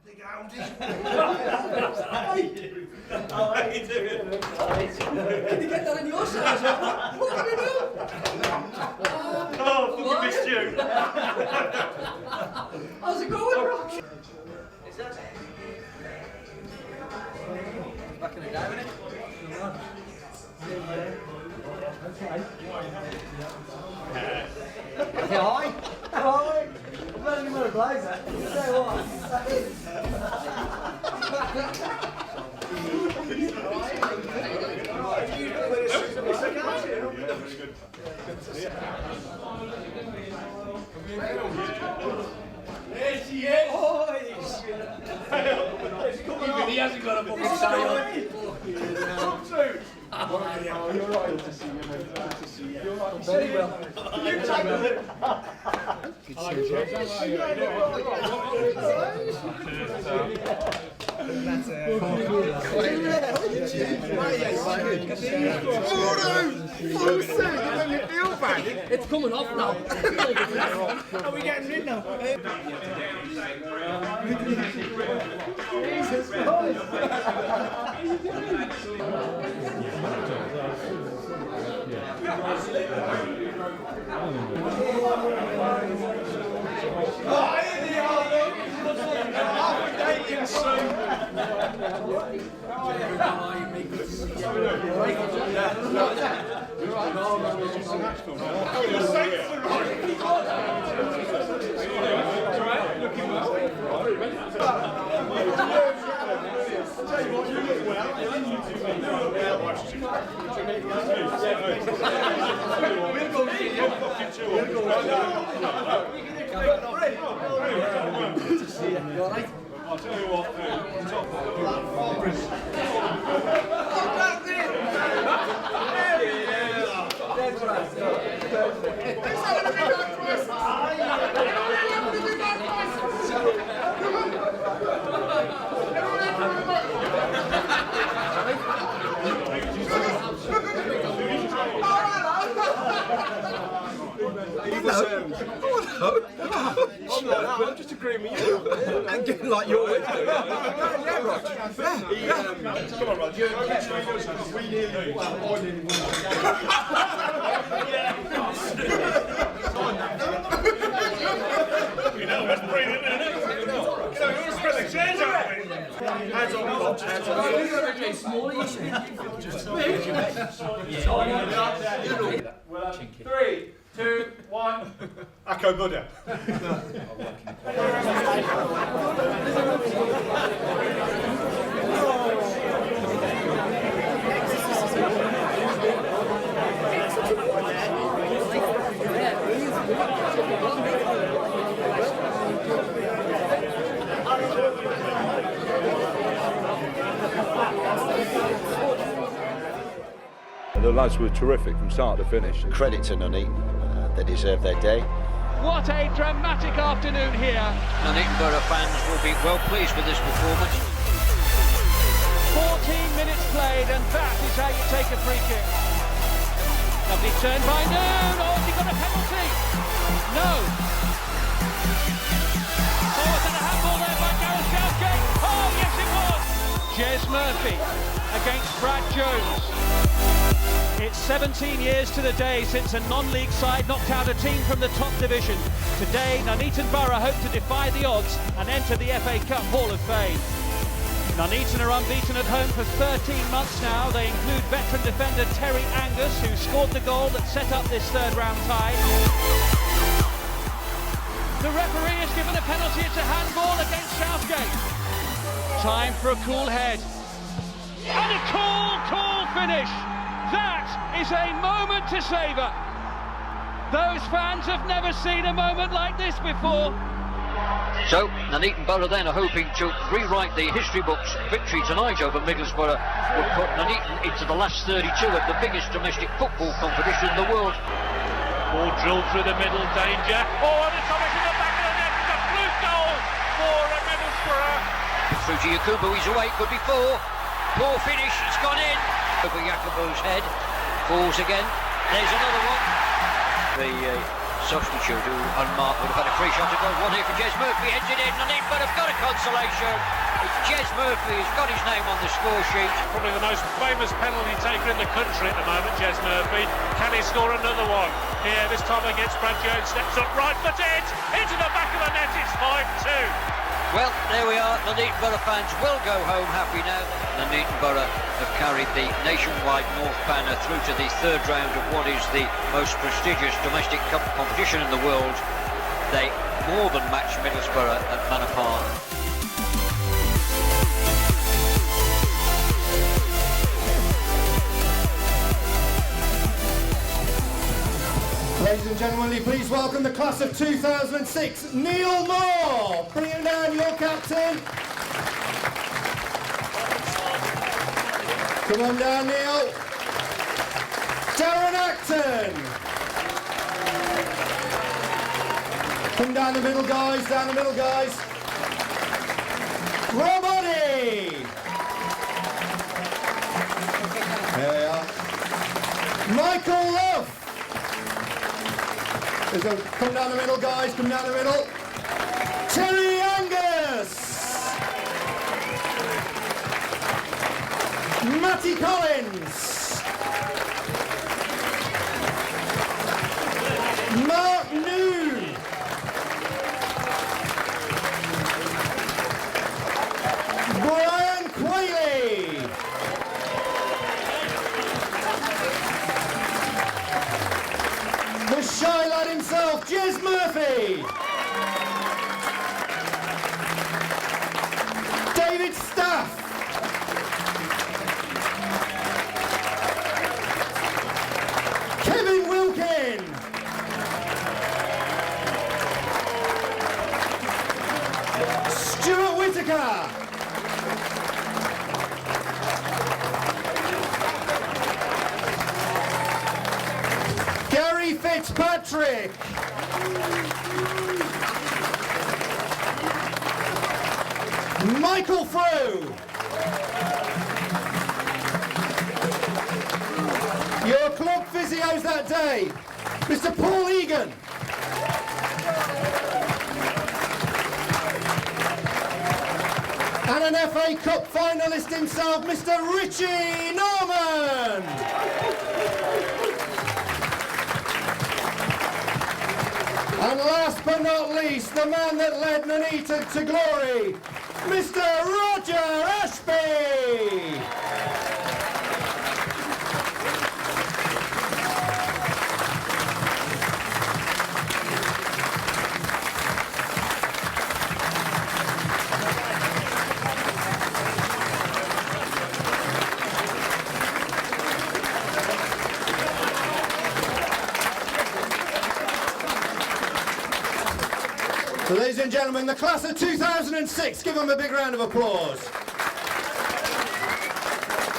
Big Audi. How are you doing? Can you get that in your size? What can we do? Oh, fucking missed you. How's it going, Rock? Back in the day, isn't it? Hi. Hi. I'm letting you wear a blazer. Say what? There she is. Even he hasn't got a fucking style. Oh, you're right. Good to see you, mate. Good to see you. You're right. Very well. You tackled it. It's coming off now. Are we getting rid now? Jesus I'll tell you what, I'm just agreeing with you. And getting like your way. Yeah, Rog. Come on, Rog. We nearly won. I nearly won. you know, that's brilliant, isn't it? You know, you want to spread the chairs out, mate. Hands on, Rog. Hands on. 3, 2, 1. Akko Buddha. The lads were terrific from start to finish. Credit to Nuneaton, they deserve their day. What a dramatic afternoon here. Nuneaton Borough fans will be well pleased with this performance. 14 minutes played, and that is how you take a free kick. Lovely turn by Noon. Oh, has he got a penalty? No. Oh, was it a handball there by Gareth Southgate? Oh, yes it was. Jez Murphy against Brad Jones. It's 17 years to the day since a non-league side knocked out a team from the top division. Today, Nuneaton Borough hope to defy the odds and enter the FA Cup Hall of Fame. Nuneaton are unbeaten at home for 13 months now. They include veteran defender Terry Angus, who scored the goal that set up this third-round tie. The referee has given a penalty. It's a handball against Southgate. Time for a cool head. And a cool finish. That is a moment to savour. Those fans have never seen a moment like this before. So, Nuneaton Borough then are hoping to rewrite the history books. Victory tonight over Middlesbrough would put Nuneaton into the last 32 of the biggest domestic football competition in the world. Ball drilled through the middle, danger. Oh, and it's Thomas in the back of the net. It's a blue goal for Middlesbrough. Through to Yakubu, he's away, could be 4. Poor finish, it's gone in. Over Yakubu's head, falls again. There's another one. The substitute who unmarked would have had a free shot to go. One here for Jez Murphy, heads it in, and it but have got a consolation. It's Jez Murphy who's got his name on the score sheet. Probably the most famous penalty taker in the country at the moment, Jez Murphy. Can he score another one? Here, this time against Brad Jones, steps up right footed, into the back of the net, it's 5-2. Well, there we are. Nuneaton Borough fans will go home happy now. Nuneaton Borough have carried the nationwide North banner through to the third round of what is the most prestigious domestic cup competition in the world. They more than match Middlesbrough at Manor Park. Ladies and gentlemen, will you please welcome the class of 2006, Neil Moore. Bring him down, your captain. Come on down, Neil. Darren Acton. Come down the middle, guys, down the middle, guys. Rob Oddy. There we are. Michael Love. Come down the middle, guys, come down the middle. Terry Angus. Matty Collins. Mark Noon. Brian Quayle. The shy lad himself, Jez Murphy. David Staff. Kevin Wilkin. Stuart Whittaker. Gary Fitzpatrick. Michael Froh. Your club physios that day, Mr. Paul Egan. And an FA Cup finalist himself, Mr. Richie Norman. And last but not least, the man that led Nuneaton to glory, Mr. Roger Ashby. So, ladies and gentlemen, the class of 2006, give them a big round of applause.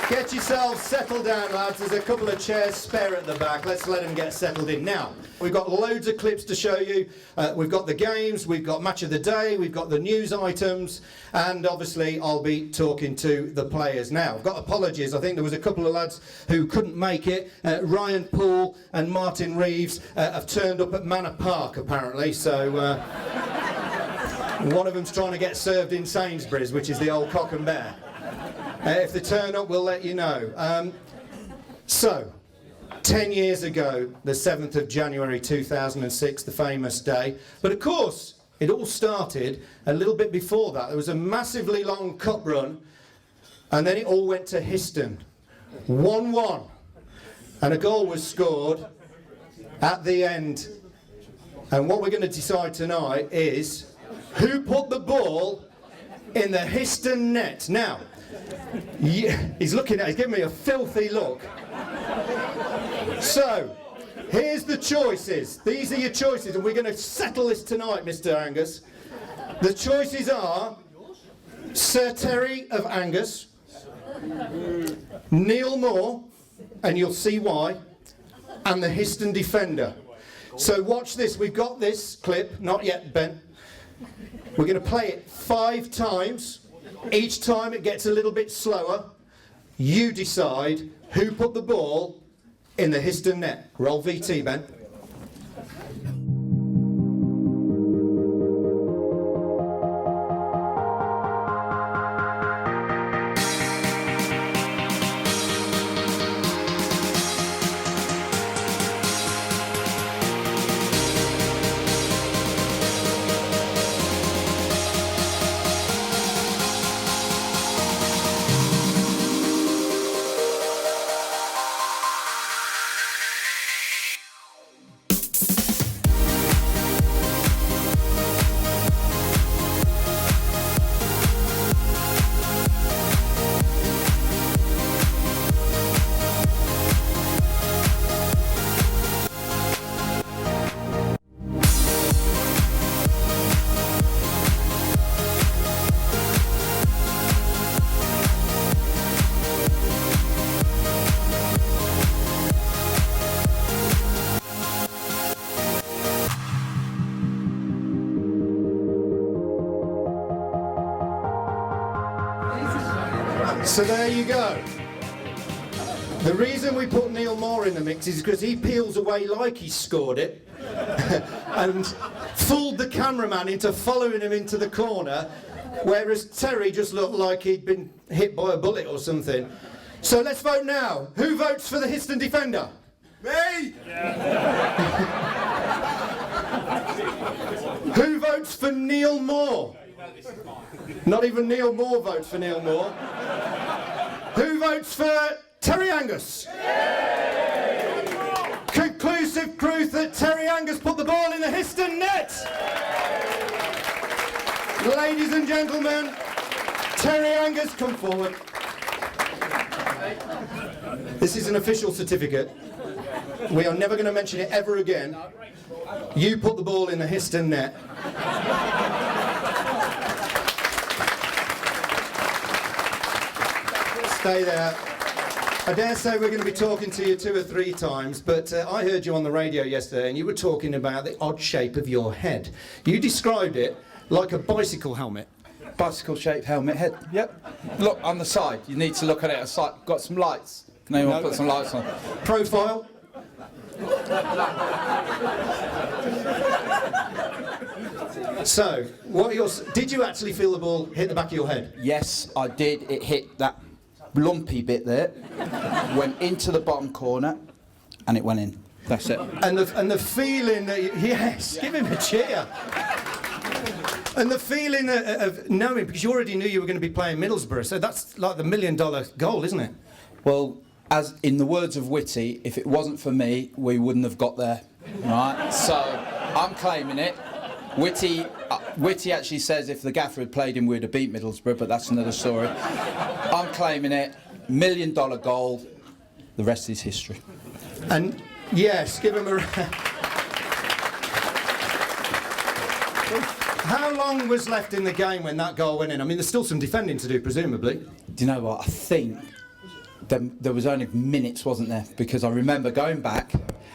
Get yourselves settled down, lads. There's a couple of chairs spare at the back. Let's let them get settled in. Now, we've got loads of clips to show you. We've got the games, we've got match of the day, we've got the news items, and obviously I'll be talking to the players. Now, I've got apologies. I think there was a couple of lads who couldn't make it. Ryan Poole and Martin Reeves have turned up at Manor Park, apparently, so one of them's trying to get served in Sainsbury's, which is the old Cock and Bear. If they turn up, we'll let you know. So, 10 years ago, the 7th of January 2006, the famous day. But of course, it all started a little bit before that. There was a massively long cup run, and then it all went to Histon. 1-1. And a goal was scored at the end. And what we're going to decide tonight is who put the ball in the Histon net. Now, he's giving me a filthy look. So, here's the choices. These are your choices, and we're going to settle this tonight, Mr. Angus. The choices are Sir Terry of Angus, Neil Moore, and you'll see why, and the Histon defender. So watch this. We've got this clip, not yet, Ben. We're going to play it 5 times. Each time it gets a little bit slower. You decide who put the ball in the Histon net. Roll VT, Ben. So there you go. The reason we put Neil Moore in the mix is because he peels away like he scored it and fooled the cameraman into following him into the corner, whereas Terry just looked like he'd been hit by a bullet or something. So let's vote now. Who votes for the Histon defender? Me! Who votes for Neil Moore? Not even Neil Moore votes for Neil Moore. Who votes for Terry Angus? Conclusive proof that Terry Angus put the ball in the Histon net. Ladies and gentlemen, Terry Angus, come forward. This is an official certificate. We are never going to mention it ever again. You put the ball in the Histon net. Stay there. I dare say we're going to be talking to you 2 or 3 times, but I heard you on the radio yesterday and you were talking about the odd shape of your head. You described it like a bicycle helmet. Bicycle-shaped helmet head. Yep. Look on the side. You need to look at it aside. Got some lights. Can anyone put some lights on? Profile. So, did you actually feel the ball hit the back of your head? Yes, I did. It hit that lumpy bit there, went into the bottom corner, and it went in. That's it. And the feeling that yes, give him a cheer. And the feeling of knowing, because you already knew you were going to be playing Middlesbrough, so that's like the $1 million goal, isn't it? Well, as in the words of Whitty, if it wasn't for me, we wouldn't have got there, right? So I'm claiming it. Whitty actually says if the gaffer had played him, we'd have beat Middlesbrough, but that's another story. I'm claiming it. $1 million goal. The rest is history. And yes, give him a. How long was left in the game when that goal went in? I mean, there's still some defending to do, presumably. Do you know what? I think there was only minutes, wasn't there? Because I remember going back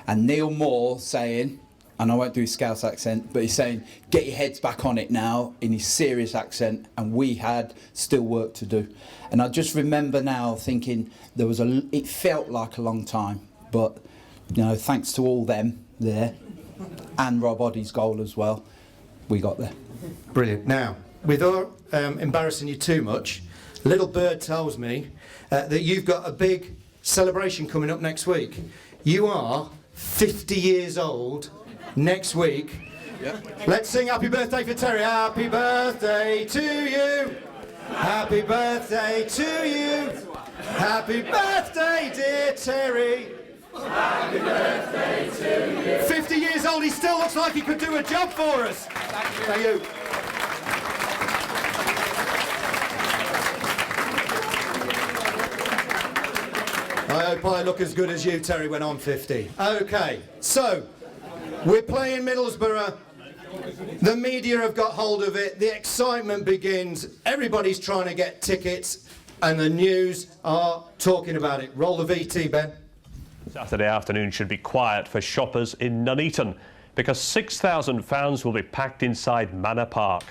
and Neil Moore saying, and I won't do his Scouse accent, but he's saying, get your heads back on it now, in his serious accent, and we had still work to do. And I just remember now thinking it felt like a long time, but, you know, thanks to all them there, and Rob Oddie's goal as well, we got there. Brilliant. Now, without embarrassing you too much, Little Bird tells me that you've got a big celebration coming up next week. You are 50 years old next week. Yep. Let's sing happy birthday for Terry. Happy birthday to you. Happy birthday to you. Happy birthday, dear Terry. Happy birthday to you. 50 years old, he still looks like he could do a job for us. Thank you. I hope I look as good as you, Terry, when I'm 50. OK, so we're playing Middlesbrough. The media have got hold of it. The excitement begins. Everybody's trying to get tickets, and the news are talking about it. Roll the VT, Ben. Saturday afternoon should be quiet for shoppers in Nuneaton because 6,000 fans will be packed inside Manor Park.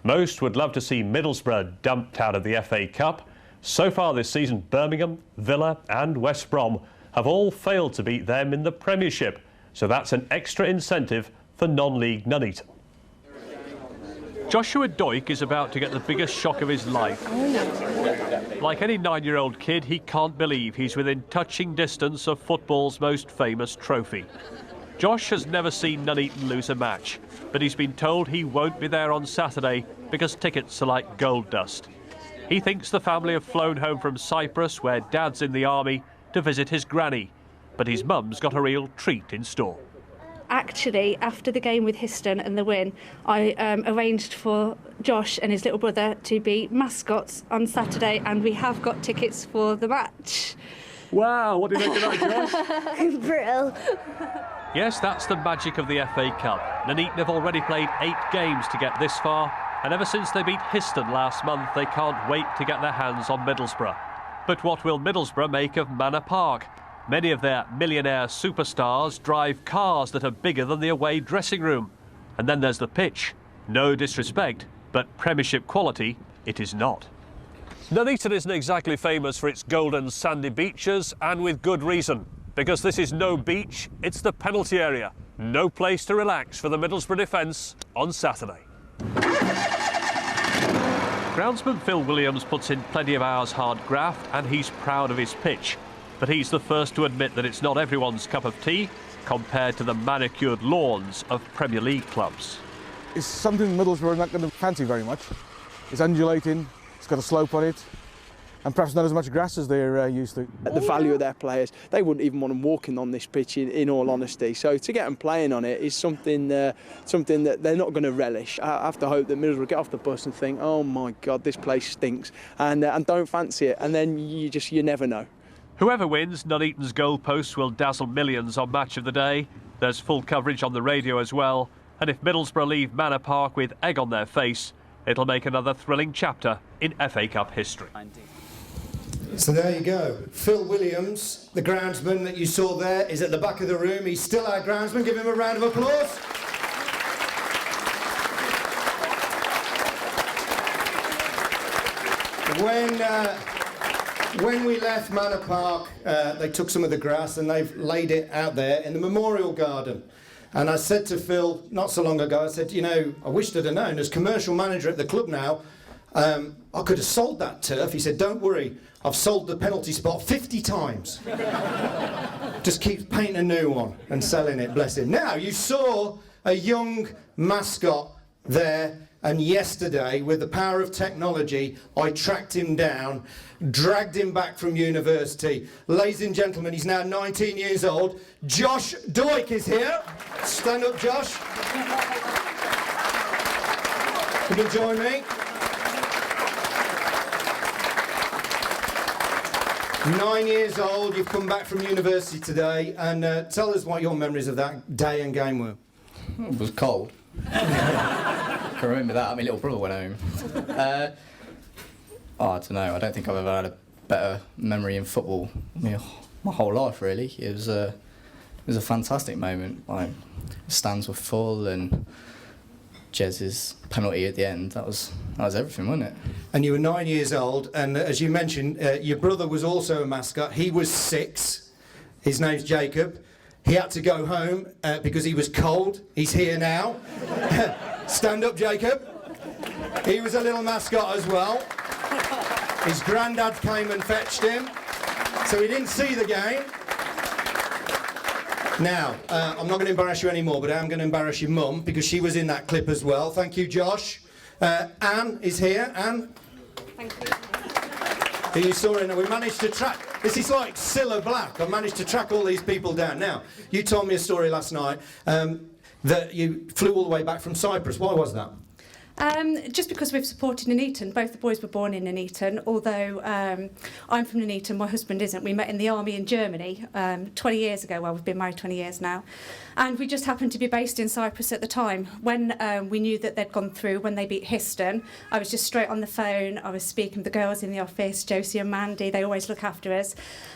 Most would love to see Middlesbrough dumped out of the FA Cup. So far this season, Birmingham, Villa and West Brom have all failed to beat them in the Premiership. So that's an extra incentive for non-league Nuneaton. Joshua Doik is about to get the biggest shock of his life. Like any 9-year-old kid, he can't believe he's within touching distance of football's most famous trophy. Josh has never seen Nuneaton lose a match, but he's been told he won't be there on Saturday because tickets are like gold dust. He thinks the family have flown home from Cyprus, where Dad's in the army, to visit his granny, but his mum's got a real treat in store. Actually, after the game with Histon and the win, I arranged for Josh and his little brother to be mascots on Saturday, and we have got tickets for the match. Wow, what do you think of that, Josh? Brill. Yes, that's the magic of the FA Cup. Nuneaton have already played 8 games to get this far, and ever since they beat Histon last month, they can't wait to get their hands on Middlesbrough. But what will Middlesbrough make of Manor Park? Many of their millionaire superstars drive cars that are bigger than the away dressing room. And then there's the pitch. No disrespect, but Premiership quality, it is not. Nuneaton isn't exactly famous for its golden sandy beaches, and with good reason. Because this is no beach, it's the penalty area. No place to relax for the Middlesbrough defence on Saturday. Groundsman Phil Williams puts in plenty of hours hard graft, and he's proud of his pitch. But he's the first to admit that it's not everyone's cup of tea compared to the manicured lawns of Premier League clubs. It's something Middlesbrough are not going to fancy very much. It's undulating, it's got a slope on it, and perhaps not as much grass as they're used to. The value of their players, they wouldn't even want them walking on this pitch in all honesty. So to get them playing on it is something that they're not going to relish. I have to hope that Middlesbrough get off the bus and think, oh my God, this place stinks, and don't fancy it, and then you never know. Whoever wins, Nuneaton's goalposts will dazzle millions on Match of the Day. There's full coverage on the radio as well, and if Middlesbrough leave Manor Park with egg on their face, it'll make another thrilling chapter in FA Cup history. So there you go. Phil Williams, the groundsman that you saw there, is at the back of the room. He's still our groundsman. Give him a round of applause. When we left Manor Park, they took some of the grass and they've laid it out there in the Memorial Garden. And I said to Phil, not so long ago, I said, you know, I wished I'd have known, as commercial manager at the club now, I could have sold that turf. He said, don't worry, I've sold the penalty spot 50 times. Just keep painting a new one and selling it, bless him. Now, you saw a young mascot there, and yesterday, with the power of technology, I tracked him down, dragged him back from university. Ladies and gentlemen, he's now 19 years old. Josh Doik is here. Stand up, Josh. Can you join me? 9 years old, you've come back from university today, and tell us what your memories of that day and game were. It was cold. I can remember that. My little brother went home. I don't know. I don't think I've ever had a better memory in football my whole life, really. It was a fantastic moment. Like, the stands were full, and Jez's penalty at the end, that was everything, wasn't it? And you were 9 years old, and as you mentioned, your brother was also a mascot. He was 6. His name's Jacob. He had to go home because he was cold. He's here now. Stand up, Jacob. He was a little mascot as well. His granddad came and fetched him, so he didn't see the game. Now, I'm not going to embarrass you anymore, but I am going to embarrass your mum, because she was in that clip as well. Thank you, Josh. Anne is here. Anne? Thank you. You saw it, and we managed to track. This is like Cilla Black. I managed to track all these people down. Now, you told me a story last night that you flew all the way back from Cyprus. Why was that? Just because we've supported Nuneaton. Both the boys were born in Nuneaton, although I'm from Nuneaton, my husband isn't. We met in the army in Germany 20 years ago. Well, we've been married 20 years now. And we just happened to be based in Cyprus at the time. When we knew that they'd gone through, when they beat Histon, I was just straight on the phone. I was speaking with the girls in the office, Josie and Mandy. They always look after us.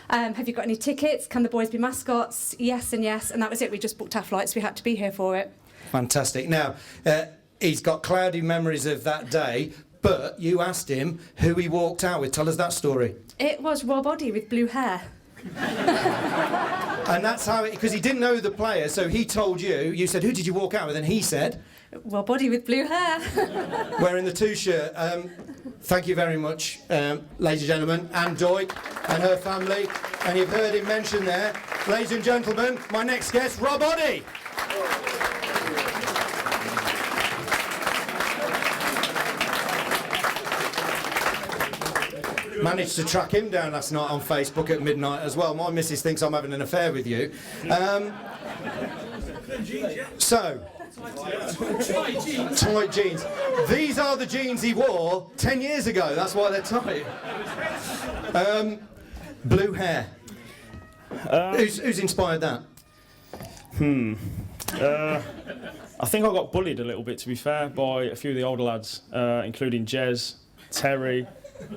Have you got any tickets? Can the boys be mascots? Yes and yes. And that was it. We just booked our flights. We had to be here for it. Fantastic. Now, he's got cloudy memories of that day, but you asked him who he walked out with. Tell us that story. It was Rob Oddie with blue hair. And that's how, because he didn't know the player, so he told you, you said, who did you walk out with? And he said, Rob Oddie with blue hair. Wearing the 2 shirt. Thank you very much, ladies and gentlemen, Anne Doig and her family. And you've heard him mention there, ladies and gentlemen, my next guest, Rob Oddie. Managed to track him down last night on Facebook at midnight as well. My missus thinks I'm having an affair with you. So, tight jeans. These are the jeans he wore 10 years ago. That's why they're tight. Blue hair. Who's inspired that? I think I got bullied a little bit, to be fair, by a few of the older lads, including Jez, Terry.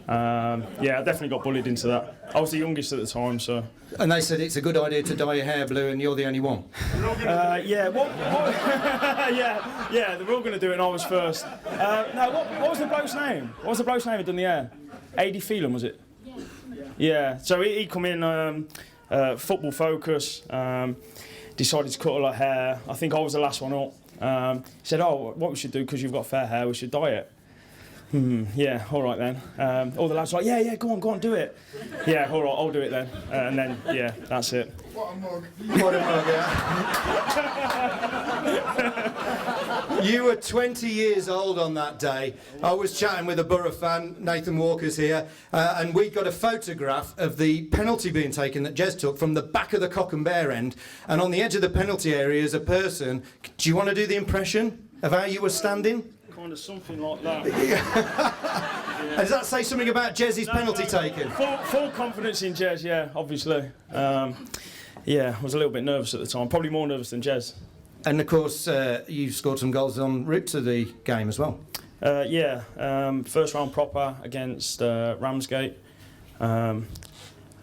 Yeah, I definitely got bullied into that. I was the youngest at the time, so. And they said it's a good idea to dye your hair blue, and you're the only one. Yeah, yeah, they were all going to do it, and I was first. No, what was the bloke's name? What was the bloke's name who done the hair? AD Phelan, was it? Yeah, so he come in, football focus, decided to cut all her hair. I think I was the last one up. He said, oh, what we should do, because you've got fair hair, we should dye it. Yeah, all right then. All the lads were like, yeah, go on, do it. Yeah, all right, I'll do it then. And then, yeah, that's it. What a mug. What a mug, yeah. You were 20 years old on that day. I was chatting with a Boro fan, Nathan Walker's here, and we got a photograph of the penalty being taken that Jez took from the back of the Cock and Bear end, and on the edge of the penalty area is a person. Do you want to do the impression of how you were standing? Kind of something like that. Yeah. Does that say something about Jez's penalty taken? Full confidence in Jez, yeah, obviously. Yeah, I was a little bit nervous at the time, probably more nervous than Jez. And of course, you scored some goals en route to the game as well. Yeah, first round proper against Ramsgate.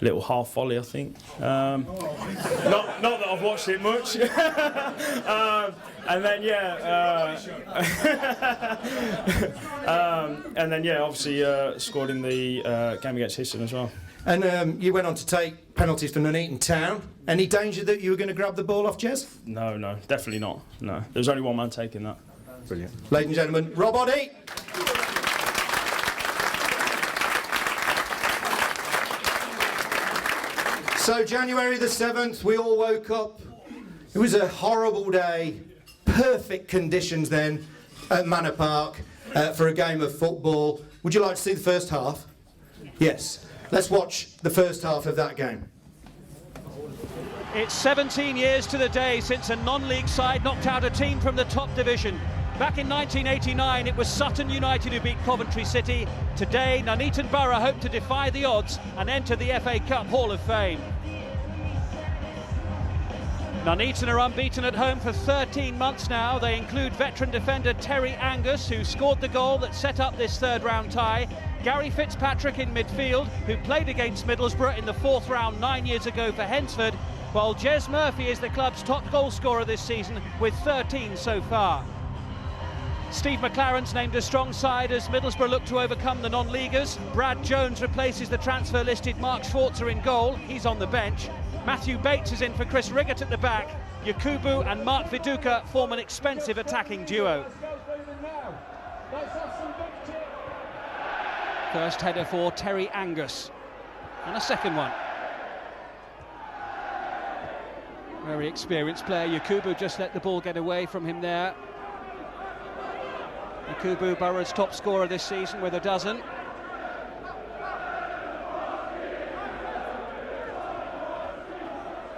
Little half volley, I think. Not that I've watched it much. And then obviously scored in the game against Histon as well. And you went on to take penalties for Nuneaton Town. Any danger that you were going to grab the ball off Jez? No, definitely not. No, there was only one man taking that. Brilliant. Ladies and gentlemen, Rob Oddie. So January the 7th, we all woke up. It was a horrible day. Perfect conditions then at Manor Park for a game of football. Would you like to see the first half? Yes. Let's watch the first half of that game. It's 17 years to the day since a non-league side knocked out a team from the top division. Back in 1989, it was Sutton United who beat Coventry City. Today, Nuneaton Borough hope to defy the odds and enter the FA Cup Hall of Fame. Nuneaton are unbeaten at home for 13 months now. They include veteran defender Terry Angus, who scored the goal that set up this third-round tie. Gary Fitzpatrick in midfield, who played against Middlesbrough in the fourth round 9 years ago for Hensford, while Jez Murphy is the club's top goal scorer this season with 13 so far. Steve McLaren's named a strong side as Middlesbrough look to overcome the non-leaguers. Brad Jones replaces the transfer-listed Mark Schwarzer in goal. He's on the bench. Matthew Bates is in for Chris Riggott at the back. Yakubu and Mark Viduka form an expensive attacking duo. First header for Terry Angus. And a second one. Very experienced player. Yakubu just let the ball get away from him there. Yakubu, Borough's top scorer this season with a dozen.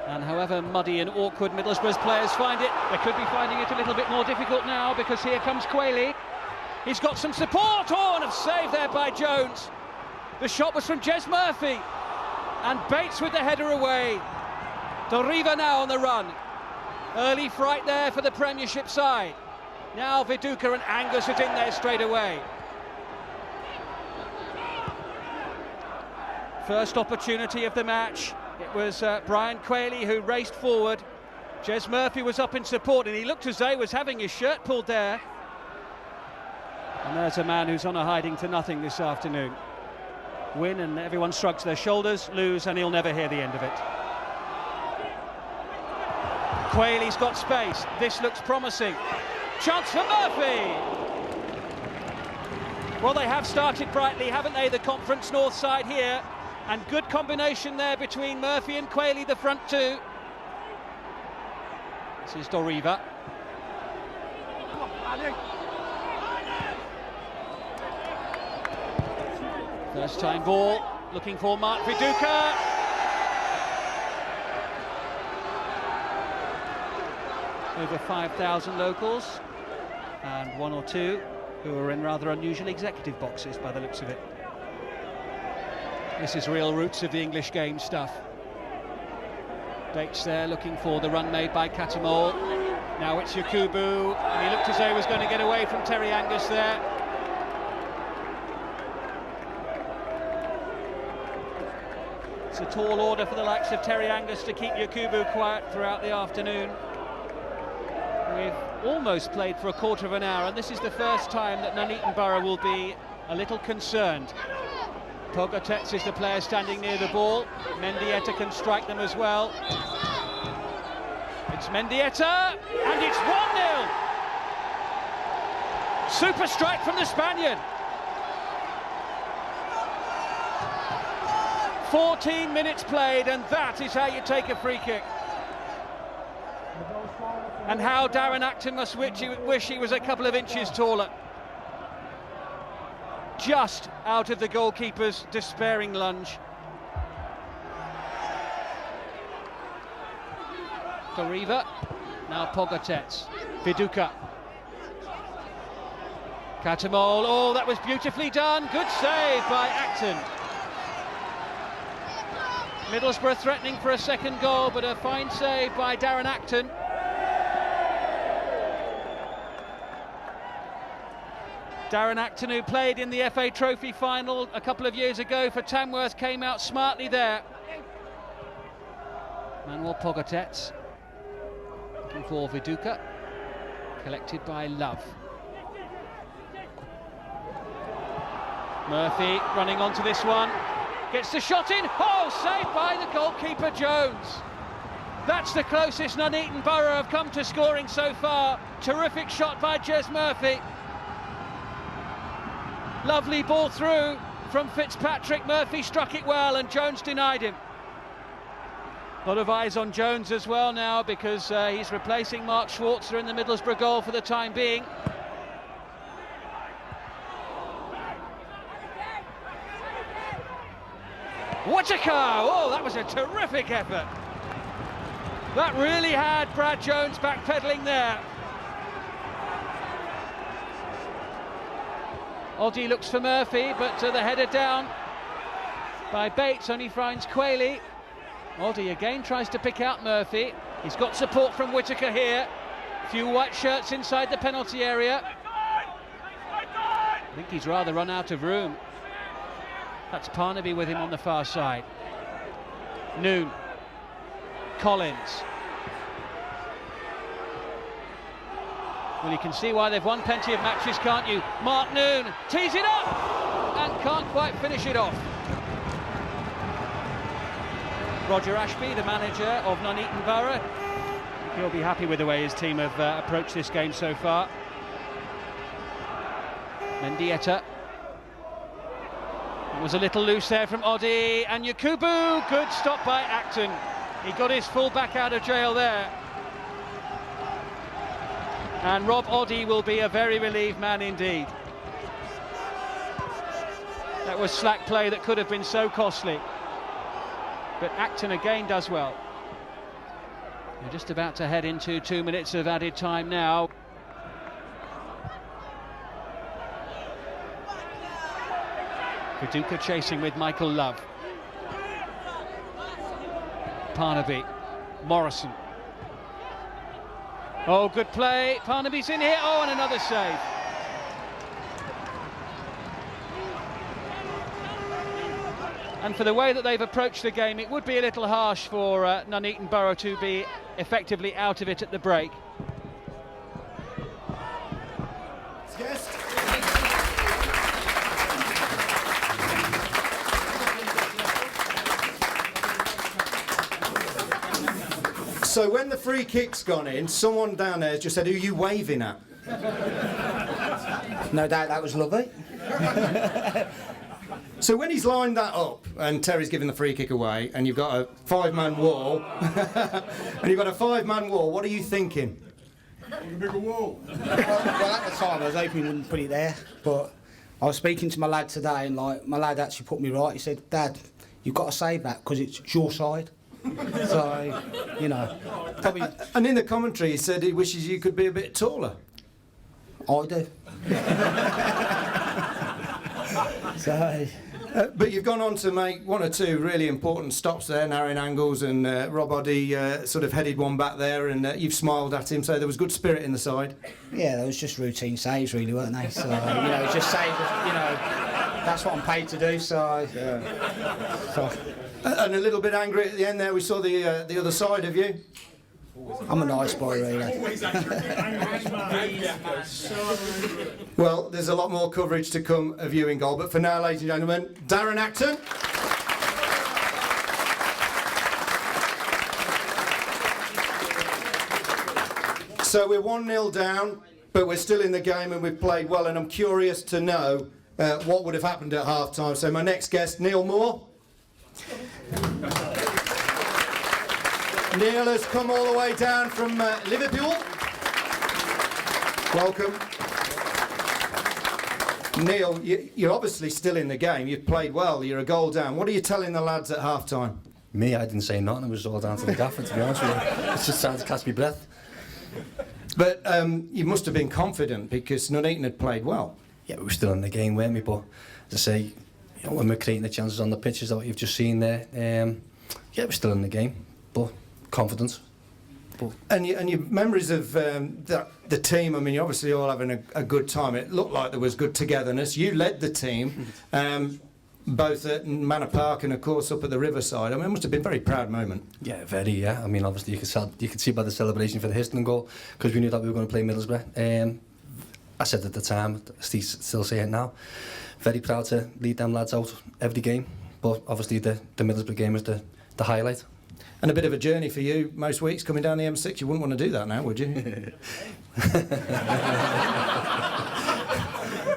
And however muddy and awkward Middlesbrough's players find it, they could be finding it a little bit more difficult now, because here comes Quayle. He's got some support. Oh, and a save there by Jones. The shot was from Jez Murphy. And Bates with the header away. Doriva now on the run. Early fright there for the Premiership side. Now Viduka and Angus are in there straight away. First opportunity of the match. It was Brian Quayle who raced forward. Jez Murphy was up in support, and he looked as though he was having his shirt pulled there. And there's a man who's on a hiding to nothing this afternoon. Win and everyone shrugs their shoulders, lose and he'll never hear the end of it. Quayle's got space. This looks promising. Chance for Murphy! Well, they have started brightly, haven't they, the Conference North side here. And good combination there between Murphy and Quayle, the front two. This is Doriva. First time ball, looking for Mark Viduka. Over 5,000 locals, and one or two who are in rather unusual executive boxes by the looks of it. This is real roots of the English game stuff. Bates there looking for the run made by Catamol. Now it's Yakubu, and he looked as though he was going to get away from Terry Angus there. It's a tall order for the likes of Terry Angus to keep Yakubu quiet throughout the afternoon. We've almost played for a quarter of an hour, and this is the first time that Nuneaton Borough will be a little concerned. Pogatetz is the player standing near the ball. Mendieta can strike them as well. It's Mendieta, and it's 1-0. Super strike from the Spaniard. 14 minutes played, and that is how you take a free kick. And how Darren Acton must wish he was a couple of inches taller. Just out of the goalkeeper's despairing lunge. Doriva, now Pogatetz, Viduka. Catamol, oh, that was beautifully done. Good save by Acton. Middlesbrough threatening for a second goal, but a fine save by Darren Acton. Darren Acton, who played in the FA Trophy final a couple of years ago for Tamworth, came out smartly there. Manuel Pogatetz looking for Viduka, collected by Love. Murphy running onto this one, gets the shot in. Oh, saved by the goalkeeper Jones. That's the closest Nuneaton Borough have come to scoring so far. Terrific shot by Jez Murphy. Lovely ball through from Fitzpatrick. Murphy struck it well and Jones denied him. A lot of eyes on Jones as well now, because he's replacing Mark Schwarzer in the Middlesbrough goal for the time being. Whittaker! Oh, that was a terrific effort. That really had Brad Jones backpedaling there. Oddie looks for Murphy, but the header down by Bates only finds Quayle. Oddie again tries to pick out Murphy. He's got support from Whittaker here. A few white shirts inside the penalty area. I think he's rather run out of room. That's Parnaby with him on the far side. Noon. Collins. Well, you can see why they've won plenty of matches, can't you? Mark Noon tees it up and can't quite finish it off. Roger Ashby, the manager of Nuneaton Borough, he'll be happy with the way his team have approached this game so far. Mendieta. It was a little loose there from Oddie, and Yakubu, good stop by Acton. He got his full back out of jail there. And Rob Oddie will be a very relieved man indeed. That was slack play that could have been so costly. But Acton again does well. We're just about to head into 2 minutes of added time now. Viduka chasing with Michael Love. Parnaby, Morrison. Oh, good play. Parnaby's in here. Oh, and another save. And for the way that they've approached the game, it would be a little harsh for Nuneaton Borough to be effectively out of it at the break. So when the free kick's gone in, someone down there just said, "Who are you waving at?" No doubt that was Lovey. So when he's lined that up and Terry's giving the free kick away and you've got a five-man wall, what are you thinking? A bigger wall. Well, at the time I was hoping he wouldn't put it there, but I was speaking to my lad today and my lad actually put me right. He said, "Dad, you've got to save that because it's your side." So, you know, probably. And in the commentary he said he wishes you could be a bit taller. I do. So. But you've gone on to make one or two really important stops there, narrowing angles, and Rob Oddie sort of headed one back there, and you've smiled at him, so there was good spirit in the side. Yeah, there was just routine saves, really, weren't they? So, you know, just saves, you know, that's what I'm paid to do, so. Yeah. So. And a little bit angry at the end there, we saw the other side of you. I'm a nice boy, really. Well, there's a lot more coverage to come of you in goal, but for now, ladies and gentlemen, Darren Acton. So we're 1-0 down, but we're still in the game and we've played well, and I'm curious to know what would have happened at half-time. So my next guest, Neil Moore. Neil has come all the way down from Liverpool. Welcome. Neil, you're obviously still in the game. You've played well. You're a goal down. What are you telling the lads at half-time? Me, I didn't say nothing. It was all down to the gaffer, to be honest with you. It's just trying to catch my breath. But you must have been confident because Nuneaton had played well. Yeah, we were still in the game, weren't we? But to say, you know, when we're creating the chances on the pitches that you've just seen there, yeah, we're still in the game, but confidence. But and your memories of the team, I mean, you're obviously all having a good time. It looked like there was good togetherness. You led the team, both at Manor Park and, of course, up at the Riverside. I mean, it must have been a very proud moment. Yeah, very, yeah. I mean, obviously, you could see by the celebration for the Histon goal, because we knew that we were going to play Middlesbrough. I said at the time, still say it now, very proud to lead them lads out every game, but obviously the Middlesbrough game was the highlight. And a bit of a journey for you most weeks coming down the M6. You wouldn't want to do that now, would you?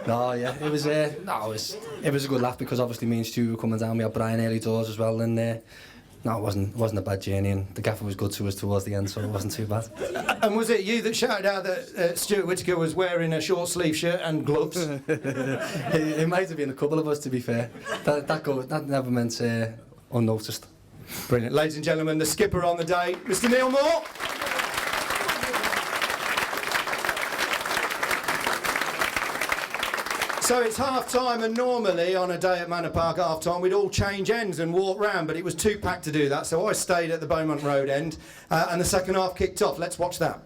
No, yeah, it was a good laugh, because obviously me and Stu were coming down. We had Brian early doors as well, and no, it wasn't a bad journey, and the gaffer was good to us towards the end, so it wasn't too bad. And was it you that shouted out that Stuart Whittaker was wearing a short sleeve shirt and gloves? It might have been a couple of us, to be fair. That never meant unnoticed. Brilliant. Ladies and gentlemen, the skipper on the day, Mr. Neil Moore. So it's half-time, and normally on a day at Manor Park at half-time we'd all change ends and walk round, but it was too packed to do that, so I stayed at the Beaumont Road end, and the second half kicked off. Let's watch that.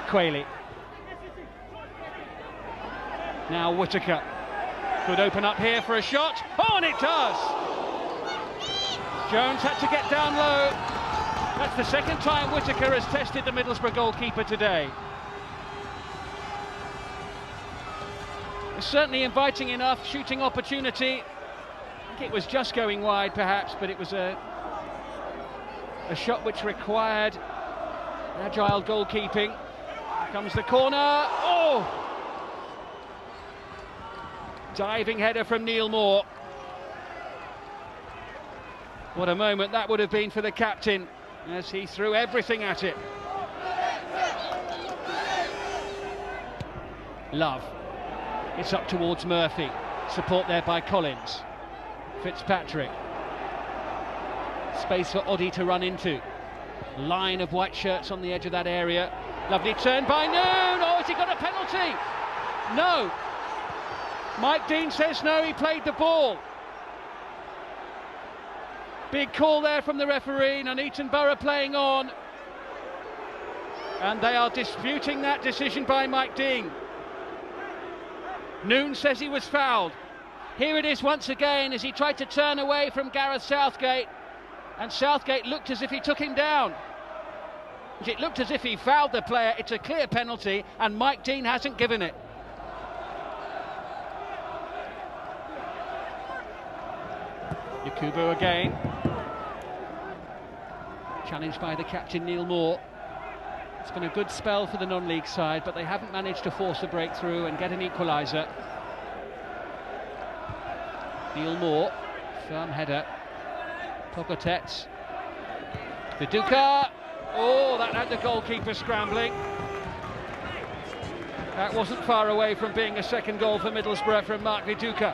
Quayle. Now Whittaker could open up here for a shot. Oh, and it does! Jones had to get down low. That's the second time Whittaker has tested the Middlesbrough goalkeeper today. It's certainly inviting enough shooting opportunity. I think it was just going wide perhaps, but it was a shot which required agile goalkeeping. Here comes the corner. Oh! Diving header from Neil Moore. What a moment that would have been for the captain as he threw everything at it. Love. It's up towards Murphy. Support there by Collins. Fitzpatrick. Space for Oddie to run into. Line of white shirts on the edge of that area. Lovely turn by Noon. Oh, has he got a penalty? No. Mike Dean says no, he played the ball. Big call there from the referee. Nuneaton Borough playing on. And they are disputing that decision by Mike Dean. Noon says he was fouled. Here it is once again as he tried to turn away from Gareth Southgate. And Southgate looked as if he took him down. It looked as if he fouled the player. It's a clear penalty and Mike Dean hasn't given it. Yakubu again. Challenged by the captain Neil Moore. It's been a good spell for the non-league side, but they haven't managed to force a breakthrough and get an equaliser. Neil Moore, firm header. Pogotets. Viduka. Oh, that had the goalkeeper scrambling. That wasn't far away from being a second goal for Middlesbrough from Mark Viduka.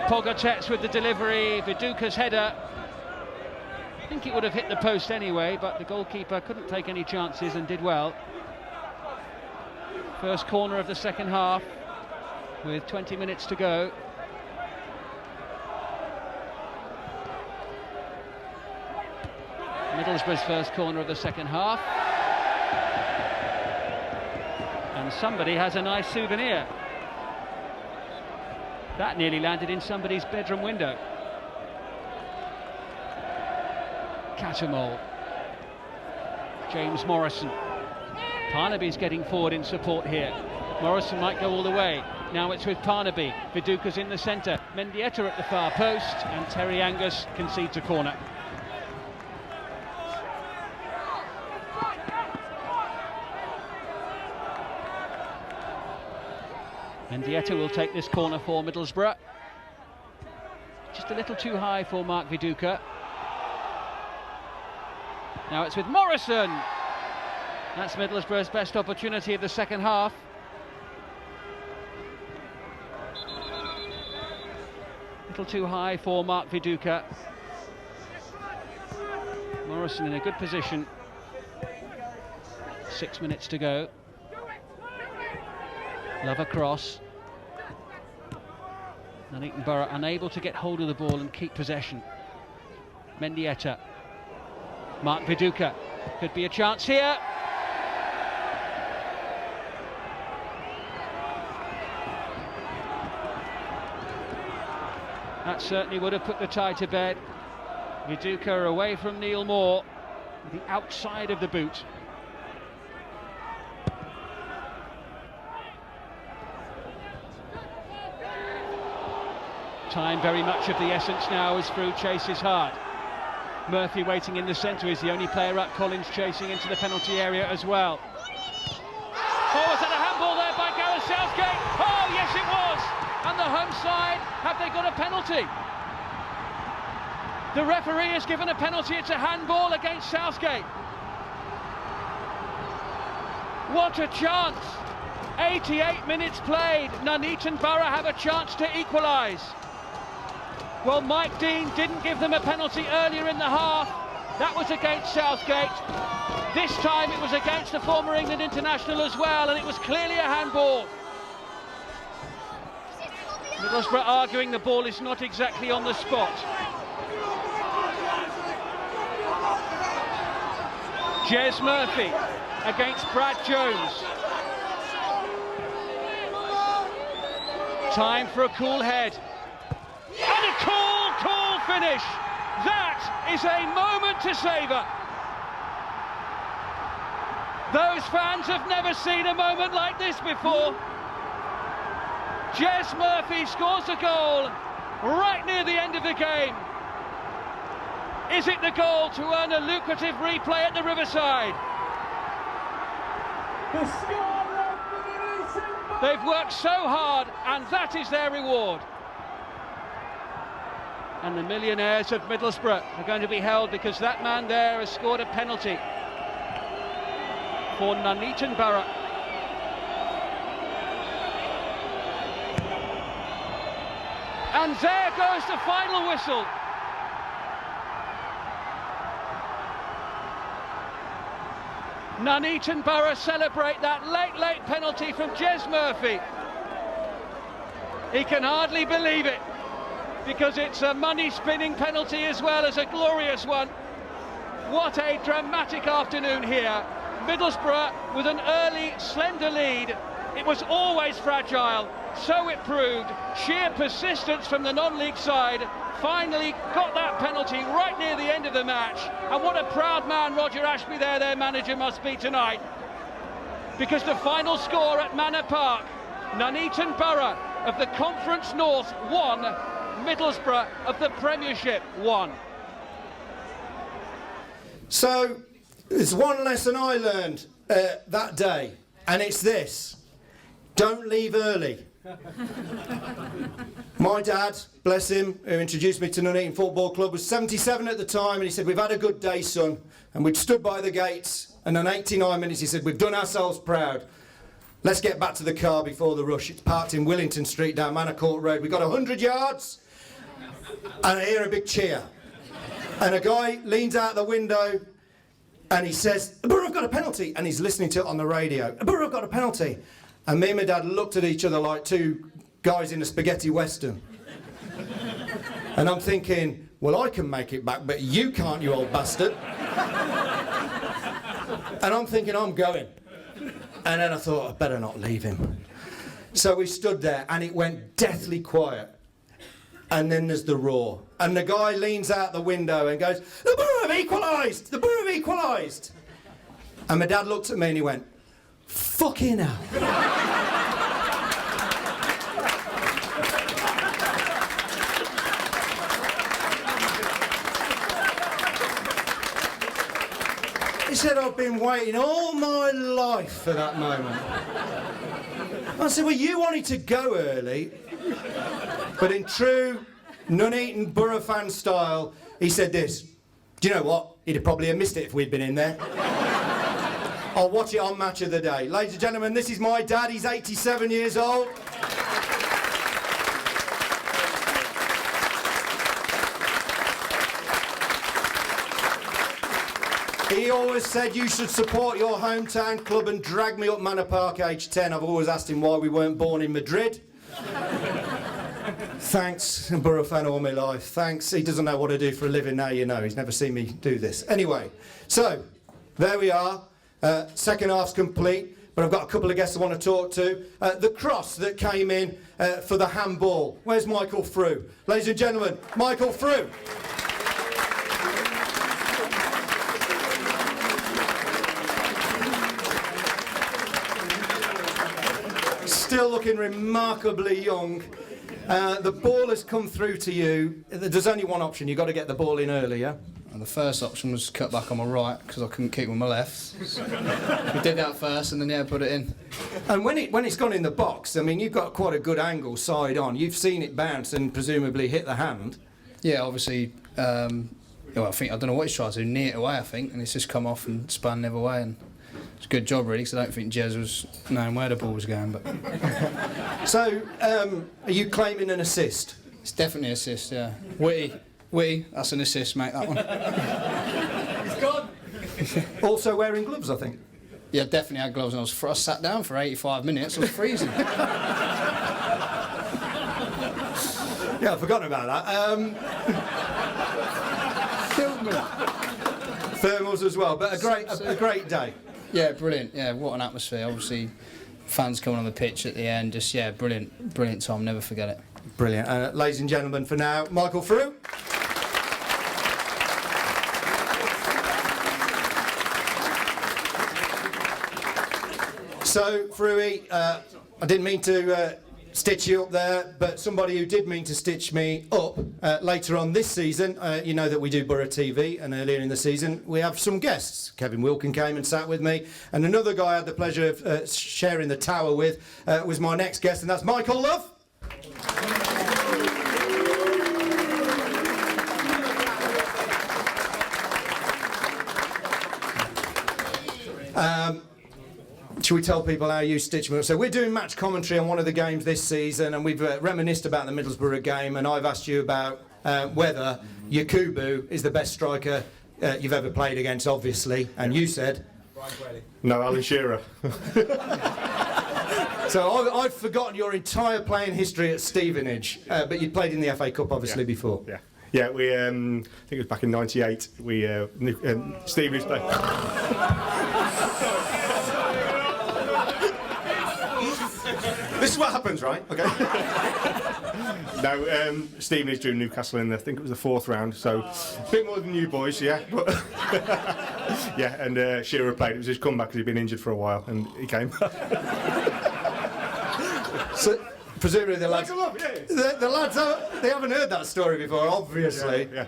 Pogotets with the delivery, Viduka's header. I think it would have hit the post anyway, but the goalkeeper couldn't take any chances and did well. First corner of the second half with 20 minutes to go. Middlesbrough's first corner of the second half. And somebody has a nice souvenir. That nearly landed in somebody's bedroom window. Catamol. James Morrison. Parnaby's getting forward in support here. Morrison might go all the way. Now it's with Parnaby. Viduka's in the centre. Mendieta at the far post, and Terry Angus concedes a corner. Mendieta will take this corner for Middlesbrough. Just a little too high for Mark Viduka. Now it's with Morrison. That's Middlesbrough's best opportunity of the second half. Little too high for Mark Viduka. Morrison in a good position. 6 minutes to go. Love across. Nuneaton Borough unable to get hold of the ball and keep possession. Mendieta. Mark Viduka. Could be a chance here. That certainly would have put the tie to bed. Viduka away from Neil Moore, the outside of the boot. Time very much of the essence now as Froome chases hard. Murphy waiting in the centre is the only player up. Collins chasing into the penalty area as well. Oh, was that a handball there by Gareth Southgate? Oh, yes it was! And the home side, have they got a penalty? The referee has given a penalty. It's a handball against Southgate. What a chance! 88 minutes played. Nuneaton Borough have a chance to equalise. Well, Mike Dean didn't give them a penalty earlier in the half. That was against Southgate. This time it was against the former England international as well, and it was clearly a handball. Middlesbrough arguing the ball is not exactly on the spot. Jez Murphy against Brad Jones. Time for a cool head. And a cool finish. That is a moment to savour. Those fans have never seen a moment like this before. Jez Murphy scores a goal right near the end of the game. Is it the goal to earn a lucrative replay at the Riverside? They've worked so hard, and that is their reward. And the millionaires of Middlesbrough are going to be held because that man there has scored a penalty for Nuneaton Borough. And there goes the final whistle. Nuneaton Borough celebrate that late penalty from Jez Murphy. He can hardly believe it, because it's a money-spinning penalty as well as a glorious one. What a dramatic afternoon here. Middlesbrough with an early, slender lead. It was always fragile, so it proved. Sheer persistence from the non-league side. Finally got that penalty right near the end of the match. And what a proud man Roger Ashby there, their manager, must be tonight. Because the final score at Manor Park, Nuneaton Borough of the Conference North 1, Middlesbrough of the Premiership 1. So, there's one lesson I learned that day, and it's this: don't leave early. My dad, bless him, who introduced me to Nuneaton Football Club, was 77 at the time, and he said, "We've had a good day, son." And we'd stood by the gates, and in 89 minutes he said, "We've done ourselves proud. Let's get back to the car before the rush." It's parked in Willington Street down Manor Court Road. We've got 100 yards, and I hear a big cheer. And a guy leans out the window, and he says, "Borough have got a penalty." And he's listening to it on the radio. "Borough have got a penalty." And me and my dad looked at each other like two guys in a spaghetti western. And I'm thinking, well, I can make it back, but you can't, you old bastard. And I'm thinking, I'm going. And then I thought, I better not leave him. So we stood there, and it went deathly quiet. and then there's the roar. And the guy leans out the window and goes, "The Boro have equalised! The Boro have equalised!" And my dad looked at me and he went, "Fucking hell." He said, "I've been waiting all my life for that moment." I said, "Well, you wanted to go early." But in true Nuneaton Boro fan style, he said this: "Do you know what? He'd have probably missed it if we'd been in there." I'll watch it on Match of the Day. Ladies and gentlemen, this is my dad. He's 87 years old. He always said you should support your hometown club and dragged me up Manor Park aged 10. I've always asked him why we weren't born in Madrid. Thanks, Boro fan all my life. Thanks. He doesn't know what to do for a living now, you know. He's never seen me do this. Anyway, so there we are. Second half's complete, but I've got a couple of guests I want to talk to. The cross that came in for the handball. Where's Michael Frew? Ladies and gentlemen, Michael Frew. Still looking remarkably young. The ball has come through to you. There's only one option. You've got to get the ball in early, yeah? And the first option was cut back on my right because I couldn't kick with my left. We did that first and then, yeah, put it in. And when it's gone in the box, I mean, you've got quite a good angle side on. You've seen it bounce and presumably hit the hand. Yeah, obviously, well, I don't know what he's tried to do, knee it away, I think, and it's just come off and spun the other way. And it's a good job, really, because I don't think Jez was knowing where the ball was going. But So, are you claiming an assist? It's definitely an assist, yeah. Witty, that's an assist, mate, that one. He's gone. Also wearing gloves, I think. Yeah, definitely had gloves, and I sat down for 85 minutes. I was freezing. Yeah, I've forgotten about that. Thermals as well, but a great day. Yeah, brilliant. Yeah, what an atmosphere. Obviously, fans coming on the pitch at the end. Just, yeah, brilliant time. Never forget it. Brilliant. Ladies and gentlemen, for now, Michael Frew. So, Frewy, I didn't mean to stitch you up there, but somebody who did mean to stitch me up later on this season, you know that we do Boro TV, and earlier in the season we have some guests. Kevin Wilkin came and sat with me, and another guy I had the pleasure of sharing the tower with was my next guest, and that's Michael Love. Should we tell people how you stitch me up? So we're doing match commentary on one of the games this season, and we've reminisced about the Middlesbrough game, and I've asked you about whether Yakubu is the best striker you've ever played against, obviously, and you said... No, Alan Shearer. So I've forgotten your entire playing history at Stevenage, but you'd played in the FA Cup, obviously, before. Yeah. Yeah, we, I think it was back in '98, we, Stevenage played... This is what happens, right? Okay. No, Stevenage drew Newcastle in, I think it was the 4th round, so a bit more than you boys, yeah. But yeah, and Shearer played. It was his comeback because he'd been injured for a while, and he came. So, presumably the lads, the lads they haven't heard that story before, obviously. Yeah.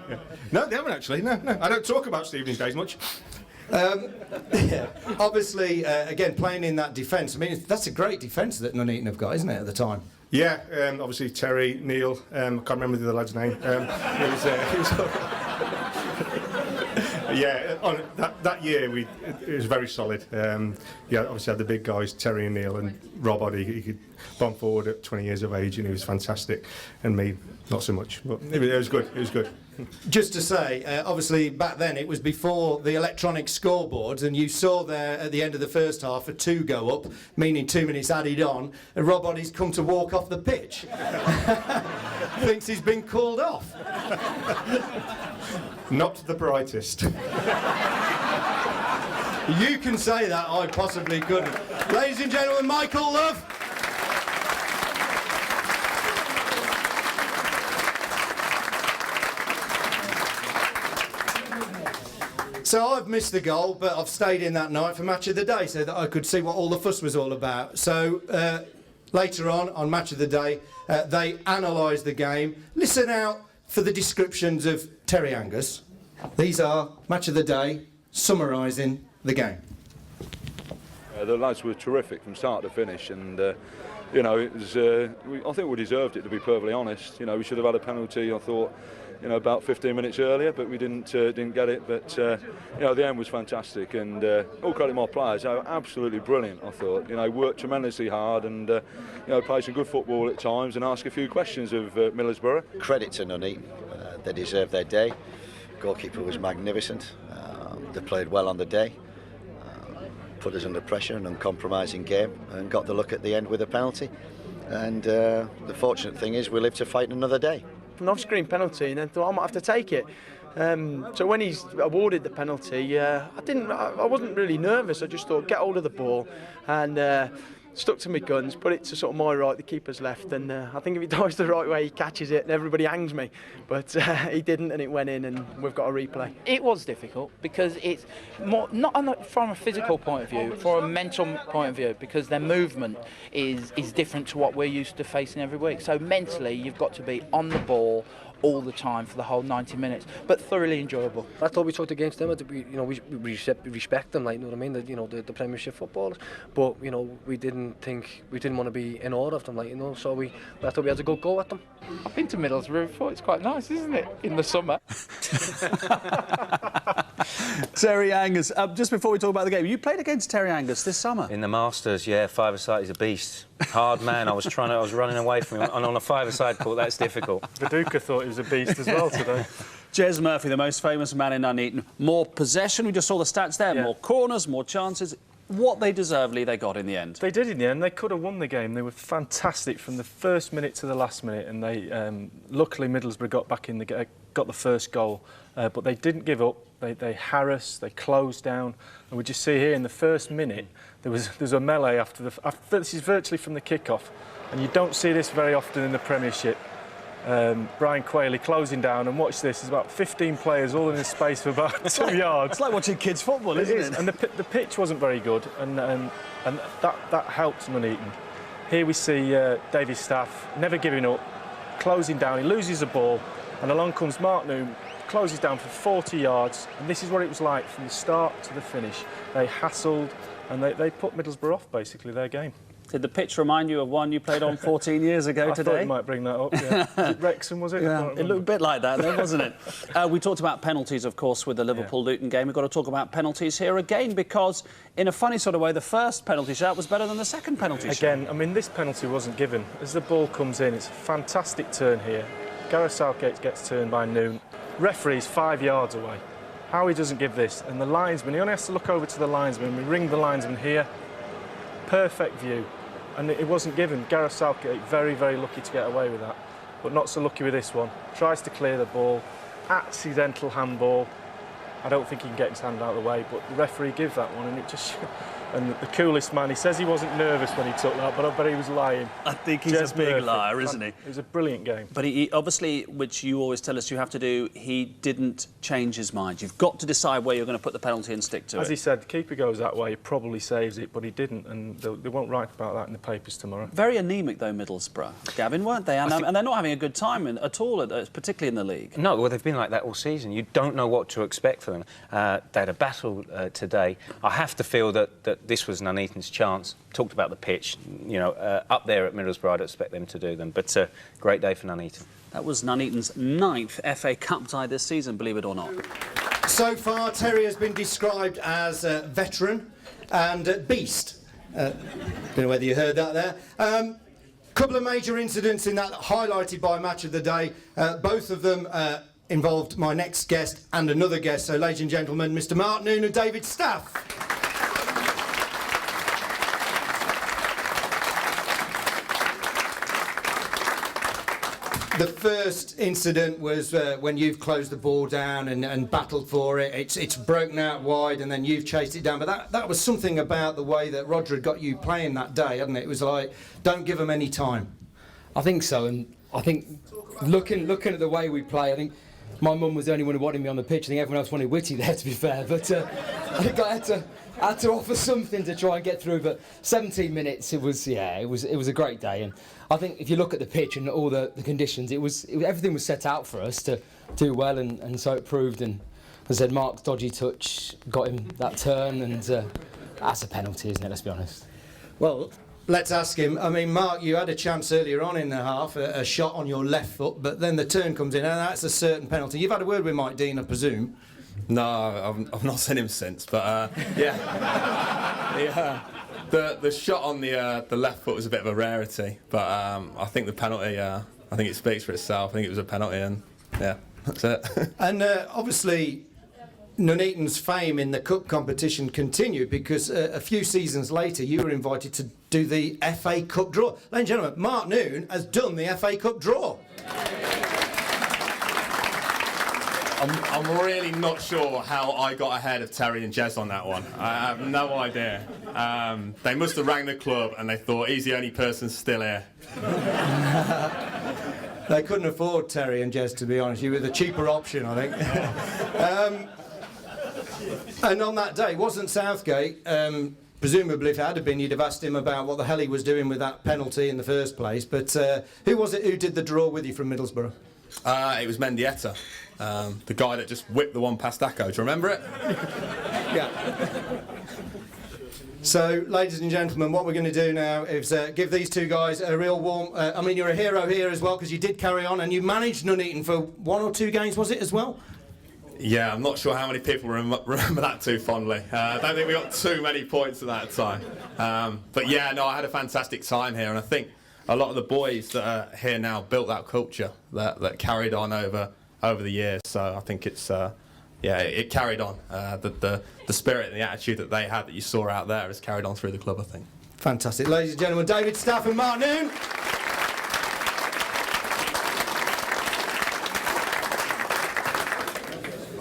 No, they haven't actually. No. I don't talk about Stevenage days much. Yeah. Obviously, again, playing in that defence, I mean, that's a great defence that Nuneaton have got, isn't it, at the time? Yeah, obviously Terry, Neil, I can't remember the other lad's name. Yeah, on that year it was very solid. Yeah, obviously had the big guys, Terry and Neil, and Rob Oddie. He could bomb forward at 20 years of age, and he was fantastic. And me, not so much, but it was good. It was good. Just to say, obviously back then it was before the electronic scoreboards, and you saw there at the end of the first half a 2 go up, meaning 2 minutes added on, and Rob Oddie's come to walk off the pitch. Thinks he's been called off. Not the brightest. You can say that, I possibly couldn't. Ladies and gentlemen, Michael Love. So I've missed the goal, but I've stayed in that night for Match of the Day so that I could see what all the fuss was all about. So later on Match of the Day, they analysed the game. Listen out for the descriptions of Terry Angus. These are Match of the Day summarising the game. The lads were terrific from start to finish, and you know, it was, I think we deserved it, to be perfectly honest. You know, we should have had a penalty, I thought, you know, about 15 minutes earlier, but we didn't get it. But you know, the end was fantastic, and all credit to my players. They were absolutely brilliant, I thought. You know, worked tremendously hard, and you know, played some good football at times, and asked a few questions of Middlesbrough. Credit to Nuneaton, they deserved their day. Goalkeeper was magnificent. They played well on the day. Put us under pressure, an uncompromising game, and got the look at the end with a penalty. And the fortunate thing is we live to fight another day. An off-screen penalty, and then thought I might have to take it. So when he's awarded the penalty, I wasn't really nervous. I just thought, get hold of the ball, and stuck to my guns, put it to sort of my right, the keeper's left, and I think if he dives the right way, he catches it, and everybody hangs me. But he didn't, and it went in, and we've got a replay. It was difficult because it's more not from a physical point of view, from a mental point of view, because their movement is different to what we're used to facing every week. So mentally, you've got to be on the ball all the time for the whole 90 minutes, but thoroughly enjoyable. I thought we took the against them. You know, we respect them, like, you know what I mean. You know, the Premiership footballers, but you know, we didn't want to be in awe of them, like, you know. So I thought we had a good go at them. I've been to Middlesbrough before. It's quite nice, isn't it, in the summer? Terry Angus. Just before we talk about the game, you played against Terry Angus this summer. In the Masters, yeah. Five-a-side, he's a beast. Hard man. I was running away from him, and on a five-a-side court, that's difficult. Viduka thought he was a beast as well today. Jez Murphy, the most famous man in Nuneaton. More possession. We just saw the stats there. Yeah. More corners, more chances. What they deservedly they got in the end. They did in the end. They could have won the game. They were fantastic from the first minute to the last minute, and they luckily Middlesbrough got back in got the first goal, but they didn't give up. They harassed, they closed down, and we just see here in the first minute there's a melee after this is virtually from the kick-off, and you don't see this very often in the Premiership. Brian Quayle closing down, and watch this, there's about 15 players all in a space of about 2 yards. It's like watching kids football, isn't it? And the pitch wasn't very good, and that helped Nuneaton. Here we see David Staff never giving up, closing down, he loses the ball, and along comes Mark Noon, closes down for 40 yards, and this is what it was like from the start to the finish. They hassled, and they put Middlesbrough off, basically, their game. Did the pitch remind you of one you played on 14 years ago today? I thought you might bring that up, yeah. Was it Wrexham, was it? Yeah, it looked a bit like that, though, wasn't it? We talked about penalties, of course, with the Liverpool-Luton game. We've got to talk about penalties here again, because, in a funny sort of way, the first penalty shout was better than the second penalty shout. Again, I mean, this penalty wasn't given. As the ball comes in, it's a fantastic turn here. Gareth Southgate gets turned by Noon. Referee's 5 yards away. How he doesn't give this, and the linesman, he only has to look over to the linesman. We ring the linesman here. Perfect view. And it wasn't given. Gareth Southgate, very, very lucky to get away with that. But not so lucky with this one. Tries to clear the ball. Accidental handball. I don't think he can get his hand out of the way, but the referee gives that one, and it just... And the coolest man, he says he wasn't nervous when he took that, but I bet he was lying. I think he's a big liar, isn't he? It was a brilliant game. But he obviously, which you always tell us you have to do, he didn't change his mind. You've got to decide where you're going to put the penalty and stick to it. As he said, the keeper goes that way, he probably saves it, but he didn't, and they won't write about that in the papers tomorrow. Very anaemic, though, Middlesbrough, Gavin, weren't they? And they're not having a good time at all, particularly in the league. No, well, they've been like that all season. You don't know what to expect from them. They had a battle today. I have to feel that this was Nuneaton's chance. Talked about the pitch, you know, up there at Middlesbrough, I'd expect them to do them. But great day for Nuneaton. That was Nuneaton's 9th FA Cup tie this season, believe it or not. So far, Terry has been described as a veteran and beast. Don't know whether you heard that there. Couple of major incidents in that highlighted by Match of the Day. Both of them involved my next guest and another guest. So, ladies and gentlemen, Mr. Mark Noon and David Staff. The first incident was when you've closed the ball down and battled for it. It's broken out wide, and then you've chased it down. But that was something about the way that Roger had got you playing that day, hadn't it? It was like, don't give them any time. I think so, and I think looking at the way we play, I think my mum was the only one who wanted me on the pitch. I think everyone else wanted Whitty there, to be fair. But I think I had to offer something to try and get through. But 17 minutes, it was a great day. And I think if you look at the pitch and all the conditions, everything was set out for us to do well, and so it proved. And as I said, Mark's dodgy touch got him that turn, and that's a penalty, isn't it? Let's be honest. Well, let's ask him. I mean, Mark, you had a chance earlier on in the half, a shot on your left foot, but then the turn comes in, and that's a certain penalty. You've had a word with Mike Dean, I presume. No, I've not seen him since, but yeah. The shot on the left foot was a bit of a rarity, but I think the penalty, I think it speaks for itself. I think it was a penalty, and yeah, that's it. And obviously, Nuneaton's fame in the cup competition continued because a few seasons later you were invited to do the FA Cup draw. Ladies and gentlemen, Mark Noon has done the FA Cup draw. I'm really not sure how I got ahead of Terry and Jez on that one. I have no idea. They must have rang the club and they thought he's the only person still here. They couldn't afford Terry and Jez, to be honest. You were the cheaper option, I think. And on that day, wasn't Southgate, presumably if it had been, you'd have asked him about what the hell he was doing with that penalty in the first place. But who was it who did the draw with you from Middlesbrough? It was Mendieta, the guy that just whipped the one past Acco. Do you remember it? Yeah. So, ladies and gentlemen, what we're going to do now is give these two guys a real warm... I mean, you're a hero here as well, because you did carry on, and you managed Nuneaton for 1 or 2 games, was it, as well? Yeah, I'm not sure how many people remember that too fondly. I don't think we got too many points at that time. But yeah, no, I had a fantastic time here, and I think a lot of the boys that are here now built that culture that carried on over the years. So I think it's it carried on. The spirit and the attitude that they had that you saw out there has carried on through the club, I think. Fantastic, ladies and gentlemen, David Staff and Mark Noon.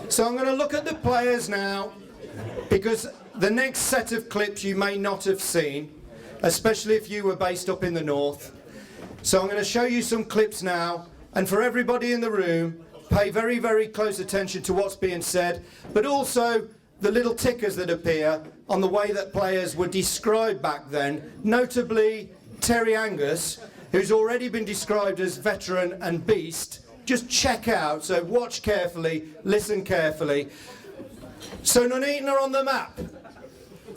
So I'm going to look at the players now, because the next set of clips you may not have seen, especially if you were based up in the north. So I'm going to show you some clips now, and for everybody in the room, pay very, very close attention to what's being said, but also the little tickers that appear on the way that players were described back then, notably Terry Angus, who's already been described as veteran and beast. Just check out, so watch carefully, listen carefully. So Nuneaton are on the map.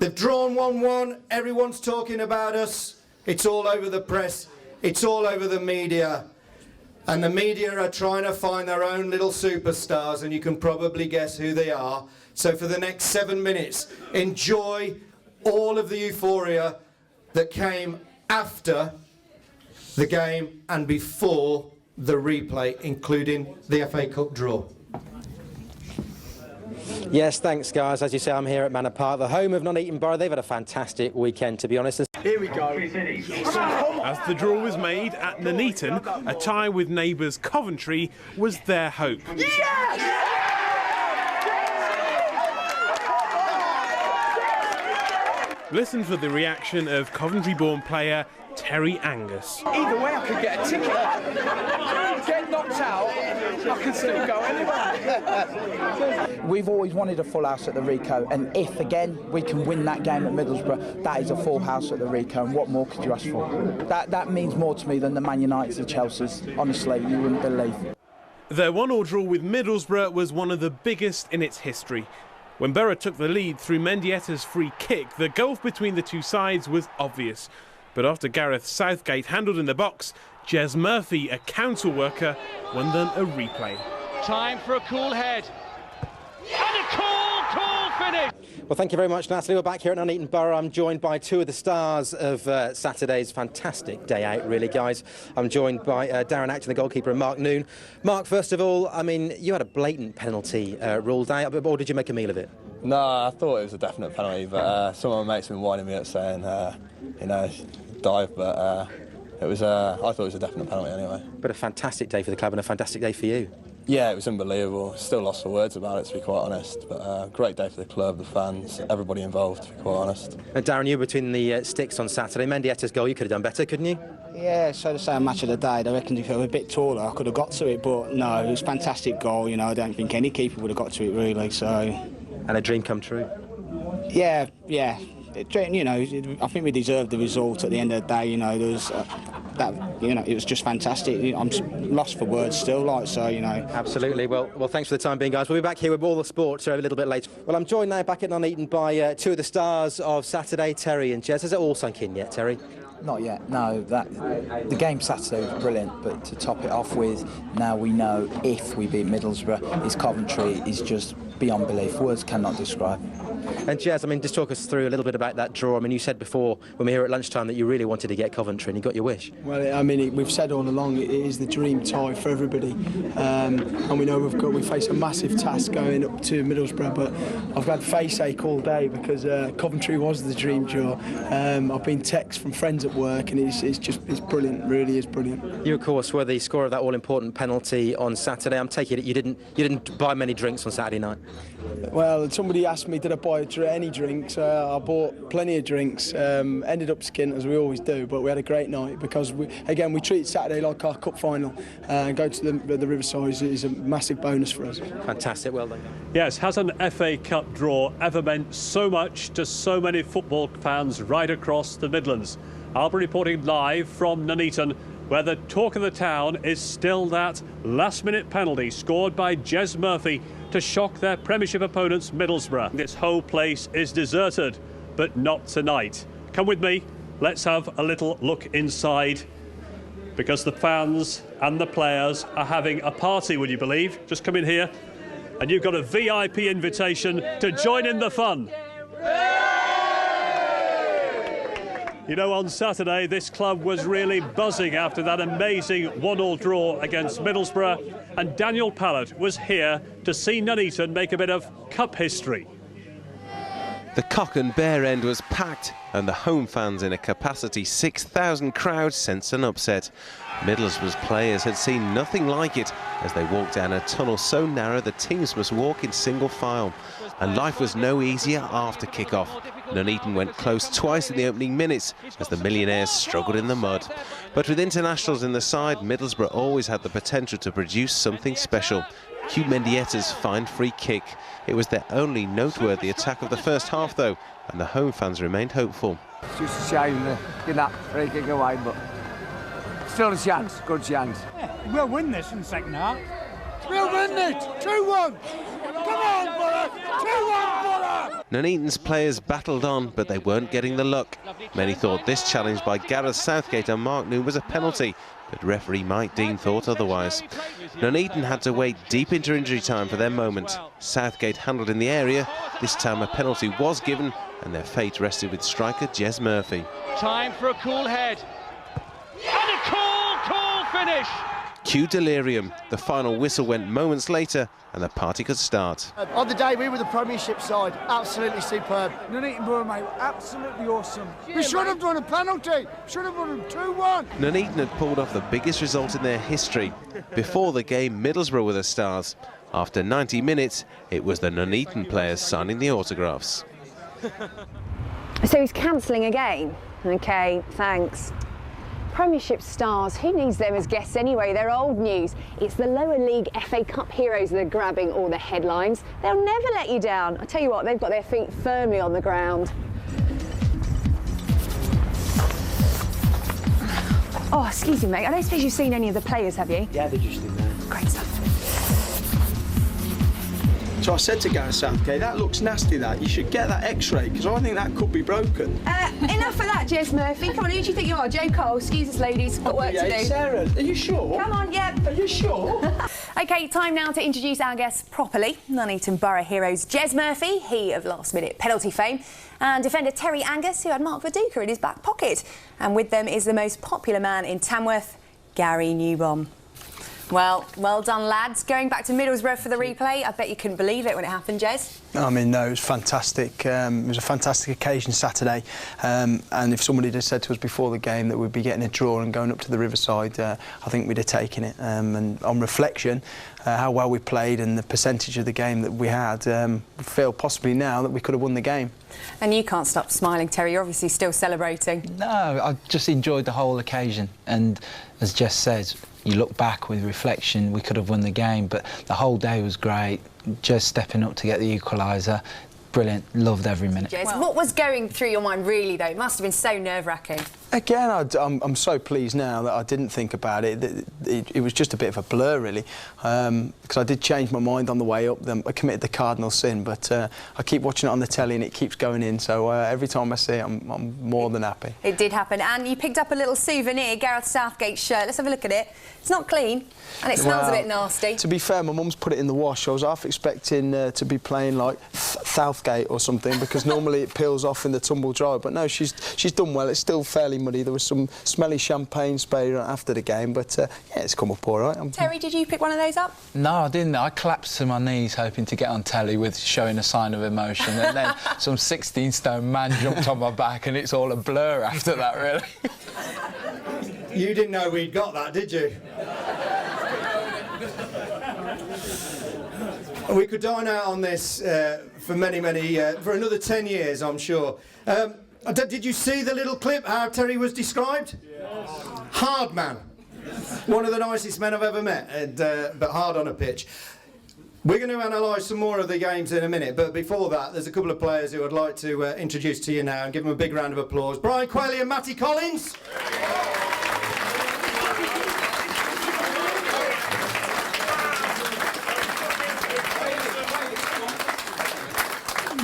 They've drawn 1-1, everyone's talking about us. It's all over the press, it's all over the media. And the media are trying to find their own little superstars, and you can probably guess who they are. So for the next 7 minutes, enjoy all of the euphoria that came after the game and before the replay, including the FA Cup draw. Yes, thanks guys. As you say, I'm here at Manor Park, the home of Nuneaton Borough. They've had a fantastic weekend, to be honest. Here we go. As the draw was made at Nuneaton, a tie with neighbours Coventry was their hope. Yes! Listen for the reaction of Coventry-born player Terry Angus. Either way, I could get a ticket. Get knocked out, I can still go anyway. We've always wanted a full house at the Rico, and if again we can win that game at Middlesbrough, that is a full house at the Rico, and what more could you ask for? That means more to me than the Man Uniteds and Chelsea's. Honestly, you wouldn't believe. Their 1-1 draw with Middlesbrough was one of the biggest in its history. When Boro took the lead through Mendieta's free kick, the gulf between the two sides was obvious. But after Gareth Southgate handled in the box, Jez Murphy, a council worker, won them a replay. Time for a cool head. And a cool finish! Well, thank you very much, Natalie. We're back here at Nuneaton Borough. I'm joined by 2 of the stars of Saturday's fantastic day out, really, guys. I'm joined by Darren Acton, the goalkeeper, and Mark Noon. Mark, first of all, I mean, you had a blatant penalty ruled out, or did you make a meal of it? No, I thought it was a definite penalty, but some of my mates have been winding me up saying, dive, but it was. I thought it was a definite penalty anyway. But a fantastic day for the club and a fantastic day for you. Yeah, it was unbelievable. Still lost for words about it, to be quite honest. But great day for the club, the fans, everybody involved, to be quite honest. And Darren, you were between the sticks on Saturday. Mendietta's goal, you could have done better, couldn't you? Yeah, so to say a match of the day, I reckon if I was a bit taller, I could have got to it, but no, it was a fantastic goal, you know, I don't think any keeper would have got to it, really, so... And a dream come true? Yeah, yeah. You know, I think we deserved the result at the end of the day, you know, there was... it was just fantastic. I'm lost for words still, like, so, you know. Absolutely. Well, thanks for the time being, guys. We'll be back here with all the sports a little bit later. Well, I'm joined now back at Nuneaton by two of the stars of Saturday, Terry and Jez. Has it all sunk in yet, Terry? Not yet, no. The game Saturday was brilliant, but to top it off with, now we know if we beat Middlesbrough, is Coventry is just beyond belief. Words cannot describe. And Jez, I mean, just talk us through a little bit about that draw. I mean, you said before when we were here at lunchtime that you really wanted to get Coventry and you got your wish. Well, I mean, we've said all along it is the dream tie for everybody, and we know we face a massive task going up to Middlesbrough. But I've had face ache all day because Coventry was the dream draw. I've been texted from friends at work, and it's brilliant. Really is brilliant. You, of course, were the scorer of that all-important penalty on Saturday. I'm taking it you didn't buy many drinks on Saturday night. Well, somebody asked me did I buy any drinks. I bought plenty of drinks. Ended up skint as we always do, but we had a great night because we treat Saturday like our cup final. Go to the Riverside is a massive bonus for us. Fantastic, well done. Yes, has an FA Cup draw ever meant so much to so many football fans right across the Midlands? I'll be reporting live from Nuneaton, where the talk of the town is still that last-minute penalty scored by Jez Murphy to shock their Premiership opponents, Middlesbrough. This whole place is deserted, but not tonight. Come with me, let's have a little look inside, because the fans and the players are having a party, would you believe? Just come in here, and you've got a VIP invitation to join in the fun. You know, on Saturday, this club was really buzzing after that amazing 1-1 draw against Middlesbrough, and Daniel Pallett was here to see Nuneaton make a bit of cup history. The Cock and Bear End was packed, and the home fans in a capacity 6,000 crowd sensed an upset. Middlesbrough's players had seen nothing like it as they walked down a tunnel so narrow the teams must walk in single file. And life was no easier after kick-off. Nuneaton went close twice in the opening minutes as the Millionaires struggled in the mud. But with internationals in the side, Middlesbrough always had the potential to produce something special. Hugh Mendietta's fine free kick. It was their only noteworthy attack of the first half, though, and the home fans remained hopeful. It's just a shame to get that free kick away, but still a chance, good chance. Yeah, we'll win this in the second half. We'll win it! 2-1! Come on, Boro! 2-1, Boro! Nuneaton's players battled on, but they weren't getting the luck. Many thought this challenge by Gareth Southgate and Mark Noon was a penalty, but referee Mike Dean thought otherwise. Nuneaton had to wait deep into injury time for their moment. Southgate handled in the area. This time a penalty was given, and their fate rested with striker Jez Murphy. Time for a cool head. And a cool finish! Cue delirium. The final whistle went moments later, and the party could start. On the day, we were the Premiership side. Absolutely superb. Nuneaton Borough, mate, absolutely awesome. We should have done a penalty. Should have won 2-1. Nuneaton had pulled off the biggest result in their history. Before the game, Middlesbrough were the stars. After 90 minutes, it was the Nuneaton players signing the autographs. So he's cancelling again? OK, thanks. Premiership stars, who needs them as guests anyway? They're old news. It's the lower league FA Cup heroes that are grabbing all the headlines. They'll never let you down. I tell you what, they've got their feet firmly on the ground. Oh, excuse me, mate. I don't suppose you've seen any of the players, have you? Yeah, they're just in there. Great stuff. So I said to Gareth Southgate, that looks nasty, that. You should get that X-ray, because I think that could be broken. Enough of that, Jez Murphy. Come on, who do you think you are? Joe Cole? Excuse us, ladies. Got work to do. Sarah, are you sure? Come on, yeah. Are you sure? OK, time now to introduce our guests properly. Nuneaton Borough heroes Jez Murphy, he of last-minute penalty fame, and defender Terry Angus, who had Mark Viduka in his back pocket. And with them is the most popular man in Tamworth, Gary Newbomb. Well done, lads. Going back to Middlesbrough for the replay, I bet you couldn't believe it when it happened, Jez. I mean, no, it was fantastic. It was a fantastic occasion Saturday. And if somebody had said to us before the game that we'd be getting a draw and going up to the Riverside, I think we'd have taken it. And on reflection, how well we played and the percentage of the game that we had, we feel possibly now that we could have won the game. And you can't stop smiling, Terry. You're obviously still celebrating. No, I just enjoyed the whole occasion. And as Jess says, you look back with reflection, we could have won the game, but the whole day was great. Just stepping up to get the equaliser, brilliant, loved every minute. Jez, what was going through your mind really, though? It must have been so nerve-wracking. Again, I'm so pleased now that I didn't think about it. It was just a bit of a blur, really, because I did change my mind on the way up. Then I committed the cardinal sin, but I keep watching it on the telly and it keeps going in. So every time I see it, I'm more than happy. It did happen, and you picked up a little souvenir, Gareth Southgate's shirt. Let's have a look at it. It's not clean, and it smells a bit nasty. To be fair, my mum's put it in the wash. I was half expecting to be playing like Southgate or something, because normally it peels off in the tumble dryer. But no, she's done well. It's still fairly muddy. There was some smelly champagne spray after the game, but yeah, it's come up all right. Terry, did you pick one of those up? No, I didn't. I collapsed to my knees hoping to get on telly with showing a sign of emotion, and then some 16-stone man jumped on my back, and it's all a blur after that, really. You didn't know we'd got that, did you? We could dine out on this for for another 10 years, I'm sure. Did you see the little clip, how Terry was described? Yes. Hard man. One of the nicest men I've ever met, but hard on a pitch. We're going to analyse some more of the games in a minute, but before that, there's a couple of players who I'd like to introduce to you now and give them a big round of applause. Brian Quayle and Matty Collins.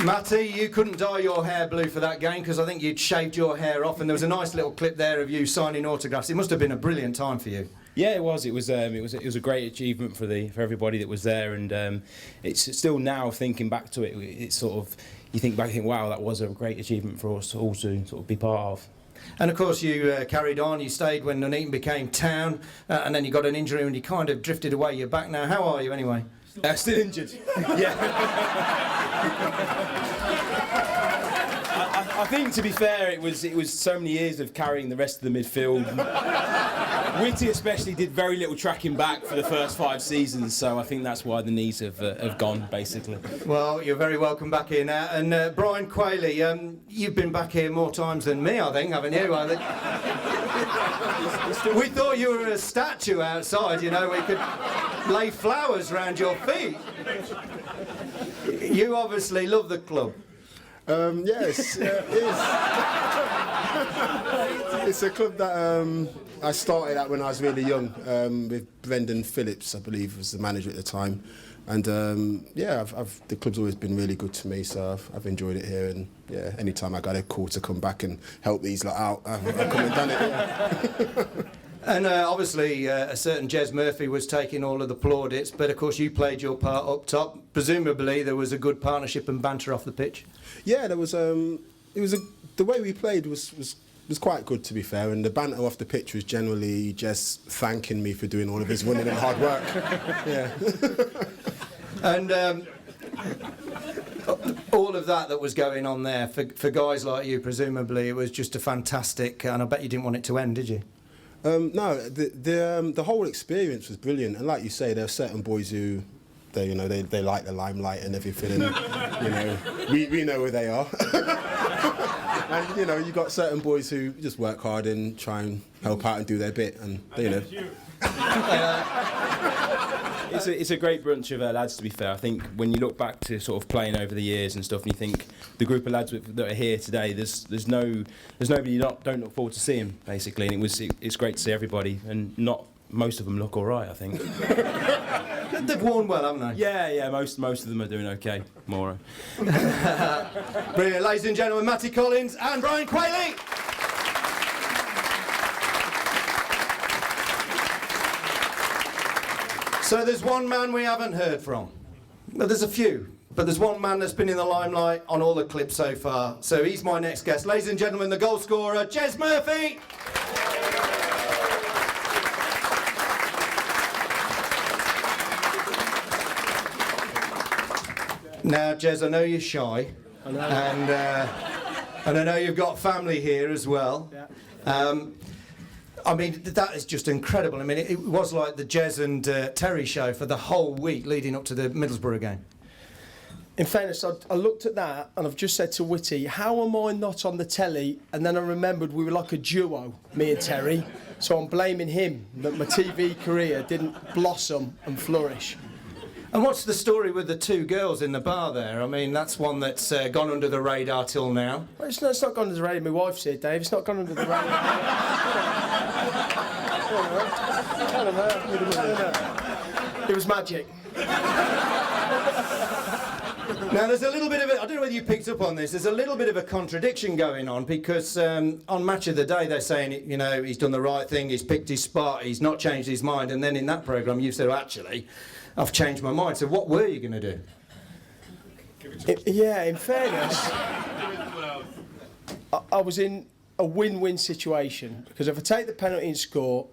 Matty, you couldn't dye your hair blue for that game because I think you'd shaved your hair off, and there was a nice little clip there of you signing autographs. It must have been a brilliant time for you. Yeah, it was. It was a great achievement for everybody that was there, and it's still now thinking back to it. It's sort of, you think back and think, wow, that was a great achievement for us all to sort of be part of. And of course you carried on, you stayed when Nuneaton became town, and then you got an injury and you kind of drifted away. You're back now. How are you anyway? Still injured. Yeah. I think, to be fair, it was so many years of carrying the rest of the midfield. Whitty especially did very little tracking back for the first 5 seasons, so I think that's why the knees have gone, basically. Well, you're very welcome back here now. And Brian Quayle, you've been back here more times than me, I think, haven't you? We thought you were a statue outside, you know, we could lay flowers round your feet. You obviously love the club. Yes, it is. It's a club that I started at when I was really young, with Brendan Phillips, I believe, was the manager at the time. And yeah, the club's always been really good to me, so I've enjoyed it here. And yeah, anytime I got a call to come back and help these lot out, I've come and done it. Yeah. And obviously a certain Jez Murphy was taking all of the plaudits, but of course you played your part up top. Presumably there was a good partnership and banter off the pitch. Yeah, there was. The way we played was quite good, to be fair, and the banter off the pitch was generally just thanking me for doing all of his running and hard work. Yeah. And all of that was going on there for guys like you, presumably it was just a fantastic, and I bet you didn't want it to end, did you? No, the whole experience was brilliant, and like you say, there are certain boys who, they like the limelight and everything, and we know where they are. And you got certain boys who just work hard and try and help out and do their bit, and It's a great bunch of lads, to be fair. I think when you look back to sort of playing over the years and stuff, and you think the group of lads that are here today, there's nobody you don't look forward to seeing, basically. And it's great to see everybody, and most of them look all right, I think. They've worn well, haven't they? Yeah, most of them are doing okay. More. Brilliant, ladies and gentlemen, Matty Collins and Brian Quayle. So there's one man we haven't heard from. Well, there's a few, but there's one man that's been in the limelight on all the clips so far. So he's my next guest. Ladies and gentlemen, the goal scorer, Jez Murphy. Now, Jez, I know you're shy, and I know you've got family here as well. Yeah. I mean, that is just incredible. I mean, it was like the Jez and Terry show for the whole week leading up to the Middlesbrough game. In fairness, I looked at that and I've just said to Whitty, how am I not on the telly? And then I remembered we were like a duo, me and Terry. So I'm blaming him that my TV career didn't blossom and flourish. And what's the story with the two girls in the bar there? I mean, that's one that's gone under the radar till now. Well, it's not gone under the radar. My wife's here, Dave. It's not gone under the radar. It was magic. Now, there's a little bit of I don't know whether you picked up on this, there's a little bit of a contradiction going on because on Match of the Day they're saying, you know, he's done the right thing, he's picked his spot, he's not changed his mind, and then in that programme you said, well, actually, I've changed my mind. So what were you going to do? Yeah, in fairness, I was in a win-win situation because if I take the penalty and score,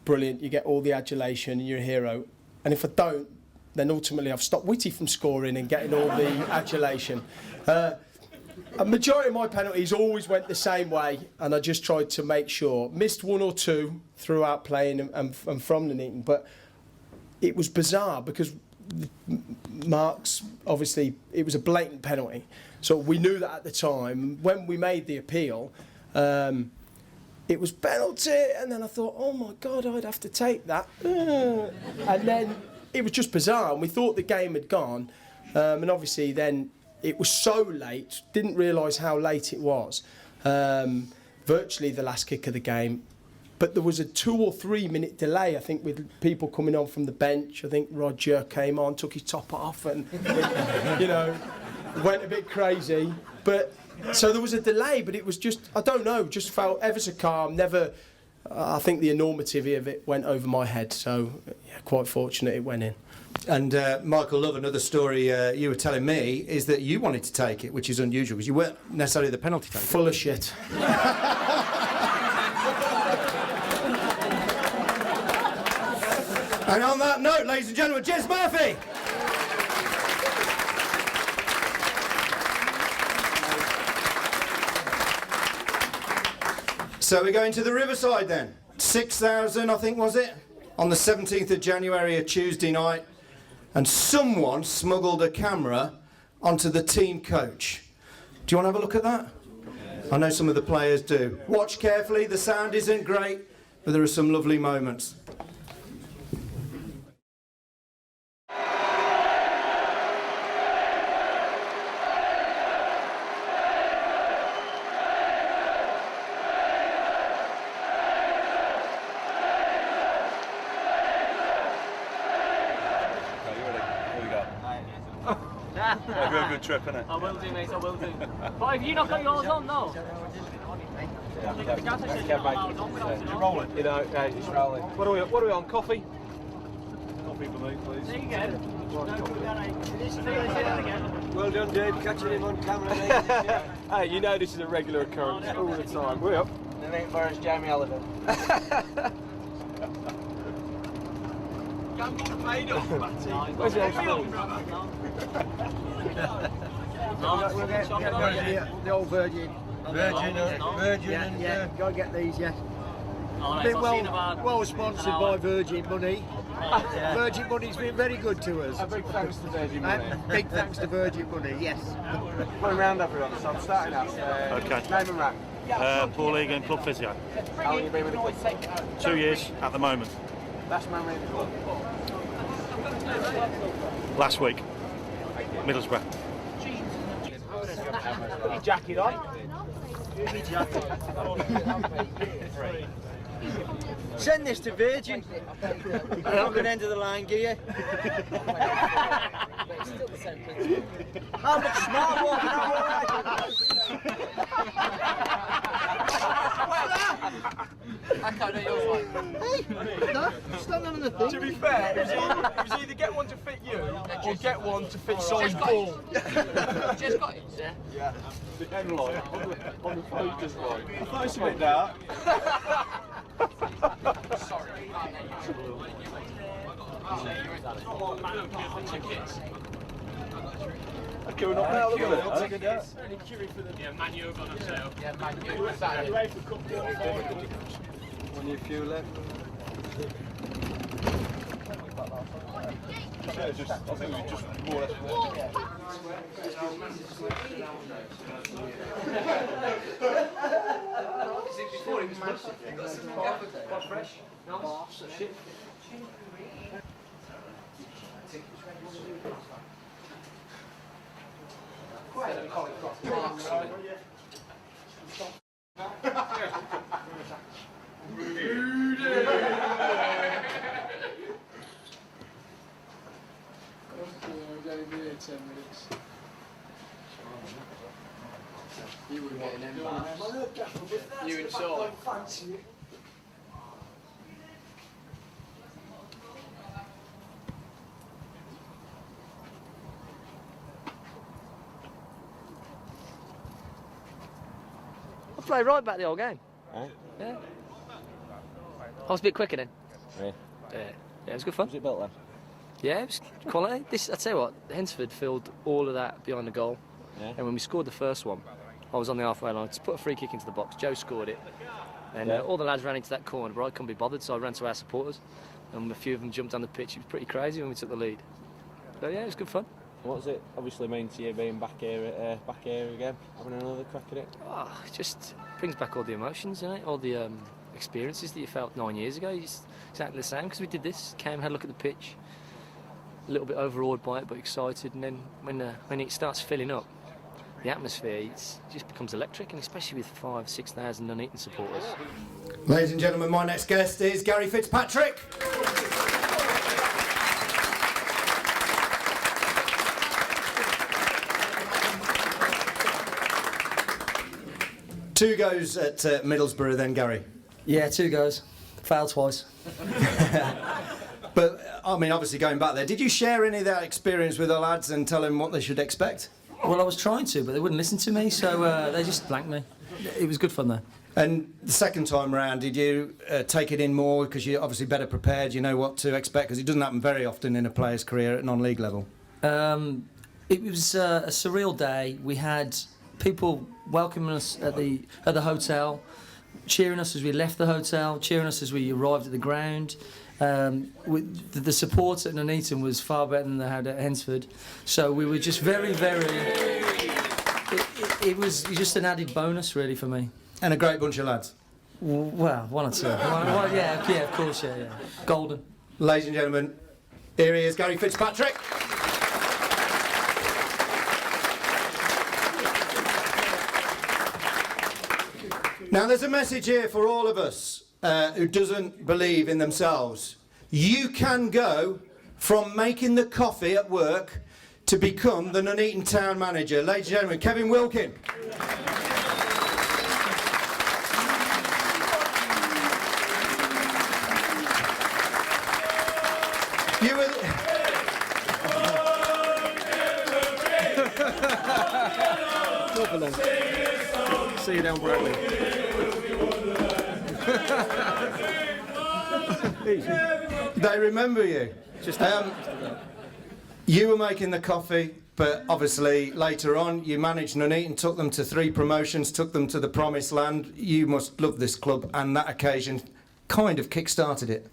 brilliant, you get all the adulation and you're a hero. And if I don't, then ultimately I've stopped Whitty from scoring and getting all the adulation. A majority of my penalties always went the same way, and I just tried to make sure. Missed one or two throughout playing and from Nuneaton, but it was bizarre because Mark's, obviously, it was a blatant penalty. So we knew that at the time. When we made the appeal, it was penalty, and then I thought, oh my God, I'd have to take that. And then it was just bizarre, and we thought the game had gone. And obviously then it was so late, didn't realise how late it was. Virtually the last kick of the game. But there was a 2 or 3 minute delay, I think, with people coming on from the bench. I think Roger came on, took his top off and, you know, went a bit crazy. But so there was a delay, but it was just, I don't know, just felt ever so calm. Never, I think the enormity of it went over my head. So, yeah, quite fortunate it went in. And Michael Love, another story you were telling me is that you wanted to take it, which is unusual because you weren't necessarily the penalty taker. Full of shit. And on that note, ladies and gentlemen, Jez Murphy. So we're going to the Riverside then. 6,000, I think, was it? On the 17th of January, a Tuesday night. And someone smuggled a camera onto the team coach. Do you want to have a look at that? I know some of the players do. Watch carefully, the sound isn't great, but there are some lovely moments. A good trip, innit? I will do, mate, I will do. But have you not got yours on, though? You're rolling? You know, yeah, it's rolling. What are we on? Coffee? Coffee for me, please. There you go. Well done, Dave, catching him on camera. Hey, you know this is a regular occurrence all the time. We're up. The name for us, Jamie Oliver. Where's the The old Virgin. Virgin, yeah. Go and get these, yeah. Oh, Been well sponsored by Virgin Money. Yeah. Virgin Money's been very good to us. A big thanks to Virgin Money. Big thanks to Virgin Money, yes. Going round everyone, so I'm starting out. Okay. Name and rank. Paul Egan, Club Physio. How long have you been with the club? 2 years at the moment. Last man with the club? Last week, Middlesbrough. His jacket on. Send this to Virgin. I'm not going to end of the line gear. I look smart walking out, all right. I can't do yours like. Hey, no, stand on the thing. To be fair, it was either get one to fit you or get one to fit size Paul. Just got it, sir. Yeah. The end line on the focus line. I thought it's a bit dark. Sorry. Okay, we're not now, look at it. Yeah, Man U have gone on sale. Yeah, Man U. Only a few left. I think we just more or less. Before it was massive. Quite fresh. Nice. Shit. You were getting them baths. You and Saul. I played right back the whole game. Right. Yeah. I was a bit quicker then. Yeah. Yeah, it was good fun. Was it built then? Yeah, it was quality. I tell you what, Hensford filled all of that behind the goal. Yeah. And when we scored the first one, I was on the halfway line to put a free kick into the box. Joe scored it. And all the lads ran into that corner, but I couldn't be bothered, so I ran to our supporters. And a few of them jumped on the pitch. It was pretty crazy when we took the lead. So yeah, it was good fun. What does it obviously mean to you being back here again, having another crack at it? Oh, it just brings back all the emotions, you know, all the experiences that you felt 9 years ago. It's exactly the same because we did this, came, had a look at the pitch, a little bit overawed by it, but excited. And then when it starts filling up, the atmosphere it just becomes electric, and especially with 5,000 to 6,000 Nuneaton supporters. Ladies and gentlemen, my next guest is Gary Fitzpatrick. Two goes at Middlesbrough then, Gary. Yeah, 2 goes. Failed twice. But, I mean, obviously going back there, did you share any of that experience with the lads and tell them what they should expect? Well, I was trying to, but they wouldn't listen to me, so they just blanked me. It was good fun, though. And the second time round, did you take it in more because you're obviously better prepared, you know what to expect? Because it doesn't happen very often in a player's career at non-league level. It was a surreal day. We had people welcoming us at the hotel, cheering us as we left the hotel, cheering us as we arrived at the ground. The support at Nuneaton was far better than they had at Hensford, so we were just very, very. It was just an added bonus, really, for me. And a great bunch of lads. Well, 1 or 2. Well, yeah, of course, yeah. Golden. Ladies and gentlemen, here he is, Gary Fitzpatrick. Now, there's a message here for all of us who doesn't believe in themselves. You can go from making the coffee at work to become the Nuneaton town manager. Ladies and gentlemen, Kevin Wilkin. You were... See you down Bradley. They remember you. You were making the coffee, but obviously later on you managed Nuneaton, took them to 3 promotions, took them to the promised land. You must love this club, and that occasion kind of kick-started it.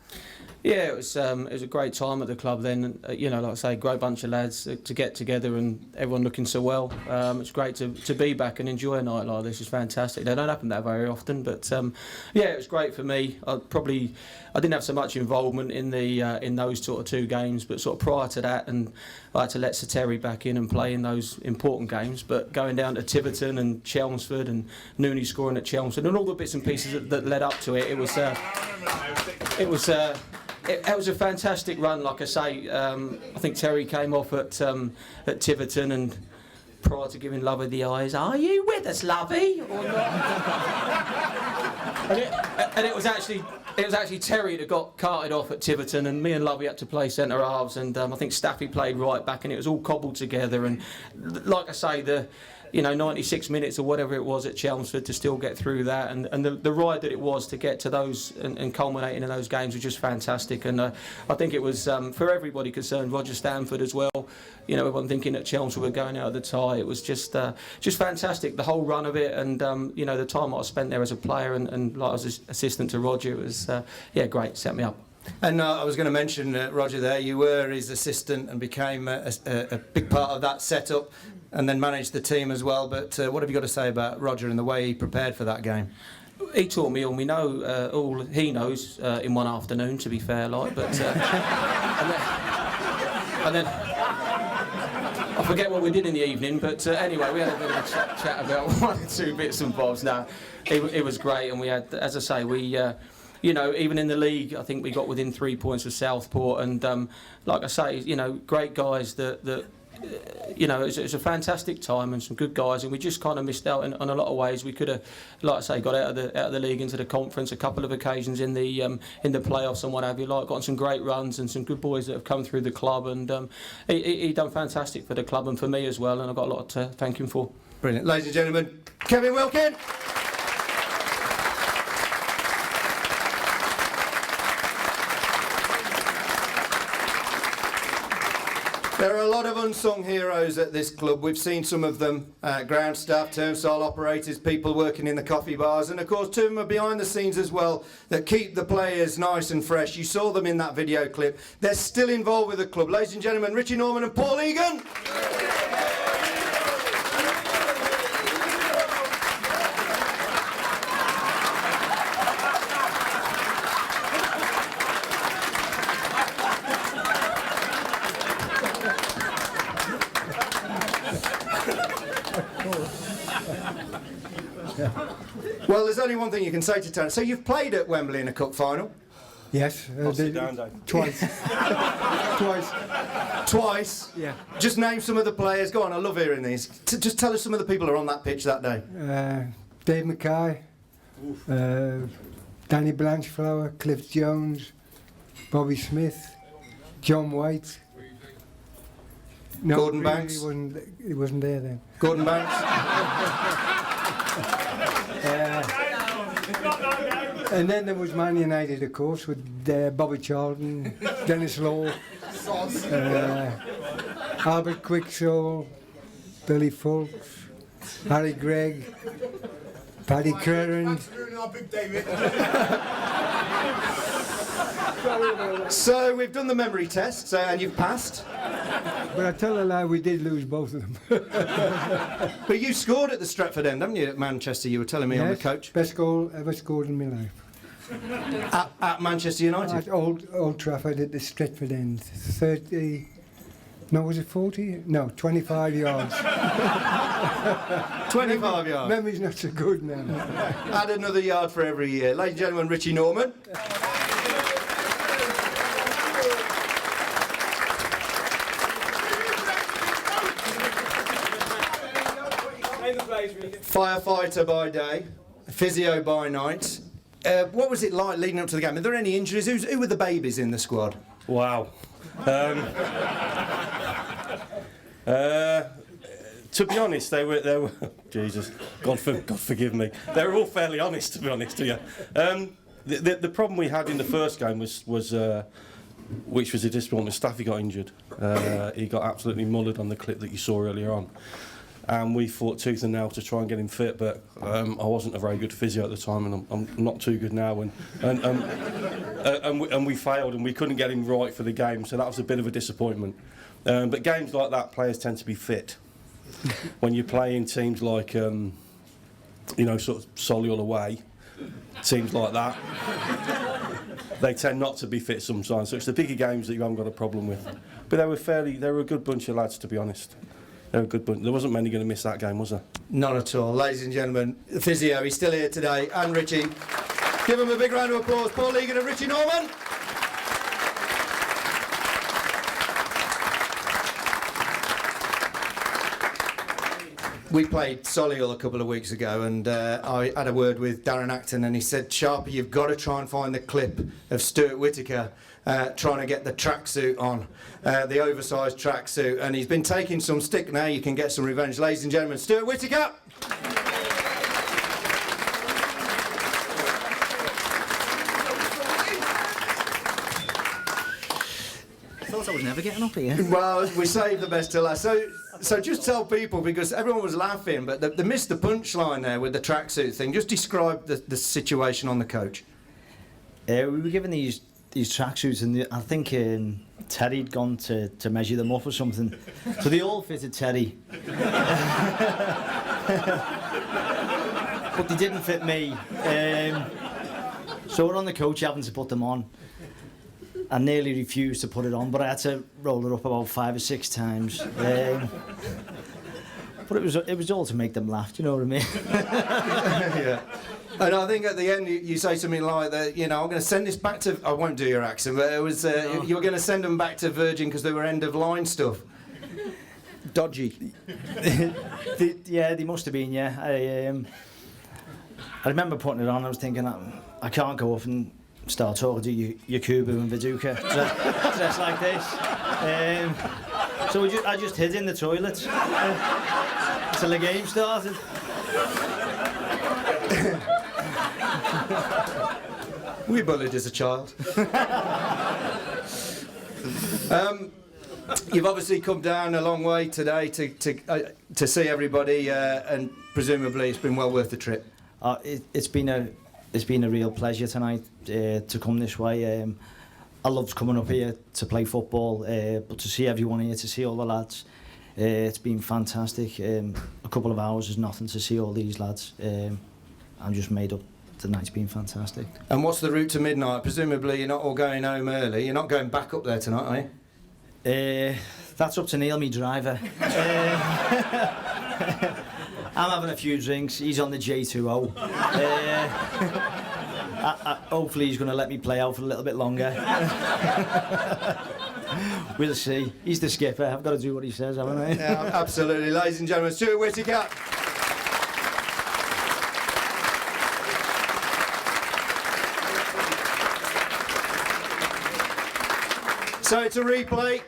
Yeah, it was a great time at the club then. You know, like I say, great bunch of lads to get together and everyone looking so well. It's great to be back and enjoy a night like this. It's fantastic. They don't happen that very often, but yeah, it was great for me. I didn't have so much involvement in those sort of 2 games, but sort of prior to that, and I had to let Sir Terry back in and play in those important games. But going down to Tiverton and Chelmsford and Nooney scoring at Chelmsford and all the bits and pieces that led up to it, it was a fantastic run, like I say. I think Terry came off at Tiverton, and prior to giving Lovey the eyes, "Are you with us, Lovey?" or not? and it was actually Terry that got carted off at Tiverton, and me and Lovey had to play centre halves, and I think Staffy played right back, and it was all cobbled together. And like I say, the you know, 96 minutes or whatever it was at Chelmsford to still get through that, and the ride that it was to get to those and culminating in those games was just fantastic. And I think it was for everybody concerned, Roger Stanford as well. You know, everyone thinking that Chelmsford were going out of the tie. It was just fantastic, the whole run of it, and you know, the time I spent there as a player and like as an assistant to Roger, it was yeah, great, set me up. And I was going to mention, Roger, there, you were his assistant and became a big part of that setup and then managed the team as well. But what have you got to say about Roger and the way he prepared for that game? He taught me all we know, all he knows in one afternoon, to be fair, like, but... and then I forget what we did in the evening, but anyway, we had a bit of a chat about one or two bits and bobs. Now, it was great, and we had, as I say, we... you know, even in the league, I think we got within 3 points of Southport, and like I say, you know, great guys that you know, it was a fantastic time and some good guys, and we just kind of missed out on a lot of ways. We could have, like I say, got out of the league into the conference a couple of occasions in the playoffs and what have you. Like, gotten some great runs and some good boys that have come through the club, and he done fantastic for the club and for me as well, and I've got a lot to thank him for. Brilliant, ladies and gentlemen, Kevin Wilkin. There are a lot of unsung heroes at this club. We've seen some of them, ground staff, turnstile operators, people working in the coffee bars, and of course 2 of them are behind the scenes as well that keep the players nice and fresh. You saw them in that video clip. They're still involved with the club. Ladies and gentlemen, Richie Norman and Paul Egan. Well, there's only one thing you can say to Tony. So you've played at Wembley in a cup final? Yes. Twice. Twice. Twice? Yeah. Just name some of the players. Go on, I love hearing these. Just tell us some of the people who are on that pitch that day. Dave Mackay, Danny Blanchflower, Cliff Jones, Bobby Smith, John White. No, Gordon really Banks? He wasn't there then. Gordon Banks? And then there was Man United, of course, with Bobby Charlton, Dennis Law, Albert Quicksall, Billy Fulks, Harry Gregg, Paddy Curran. So we've done the memory test, and you've passed. But I tell a lie, we did lose both of them. But you scored at the Stretford End, haven't you, at Manchester? You were telling me on the coach. Best goal ever scored in my life. At Manchester United? At Old Trafford at the Stretford End. 30... No, was it 40? No, 25 yards. 25 yards? Memory's not so good now. Add another yard for every year. Ladies and gentlemen, Richie Norman. Firefighter by day, physio by night. What was it like leading up to the game? Are there any injuries? Who were the babies in the squad? Wow. To be honest, they were Jesus, God forgive me. They were all fairly honest, to be honest with you. The problem we had in the first game was which was a disappointment. Staffy got injured. He got absolutely mullered on the clip that you saw earlier on. And we fought tooth and nail to try and get him fit, but I wasn't a very good physio at the time, and I'm not too good now. And we failed, and we couldn't get him right for the game, so that was a bit of a disappointment. But games like that, players tend to be fit. When you play in teams like, you know, sort of Solihull away, teams like that, they tend not to be fit sometimes. So it's the bigger games that you haven't got a problem with. But they were a good bunch of lads, to be honest. They're a good bunch. There wasn't many going to miss that game, was there? None at all. Ladies and gentlemen, the physio, he's still here today, and Richie. Give him a big round of applause. Paul Egan and Richie Norman. we played Solihull a couple of weeks ago, and I had a word with Darren Acton, and he said, Sharpie, you've got to try and find the clip of Stuart Whittaker trying to get the tracksuit on, the oversized tracksuit, and he's been taking some stick now. You can get some revenge. Ladies and gentlemen, Stuart Whittaker! I thought I was never getting up here. Well, we saved the best till last. So just tell people, because everyone was laughing, but they missed the punchline there with the tracksuit thing. Just describe the situation on the coach. We were given these tracksuits, and I think Terry'd gone to measure them up or something. So they all fitted Terry. But they didn't fit me. So we're on the coach having to put them on. I nearly refused to put it on, but I had to roll it up about 5 or 6 times. But it was all to make them laugh, do you know what I mean? Yeah. And I think at the end you say something like that, you know, I'm going to send this back to, I won't do your accent, but it was, you were going to send them back to Virgin because they were end of line stuff. Dodgy. Yeah, they must have been, yeah. I remember putting it on, I was thinking, I can't go up and start talking to Yakubu and Viduka dressed like this. So I just hid in the toilet until the game started. Were you bullied as a child? You've obviously come down a long way today to see everybody, and presumably it's been well worth the trip. It's been a real pleasure tonight to come this way. I loved coming up here to play football, but to see everyone here, to see all the lads, it's been fantastic. A couple of hours is nothing to see all these lads. I'm just made up. The night's been fantastic. And what's the route to midnight? Presumably you're not all going home early. You're not going back up there tonight, are you? That's up to Neil, me driver. I'm having a few drinks. He's on the J2O. Hopefully he's going to let me play out for a little bit longer. We'll see. He's the skipper. I've got to do what he says, haven't I? Yeah, absolutely. Ladies and gentlemen, Stuart Whittaker. So it's a replay.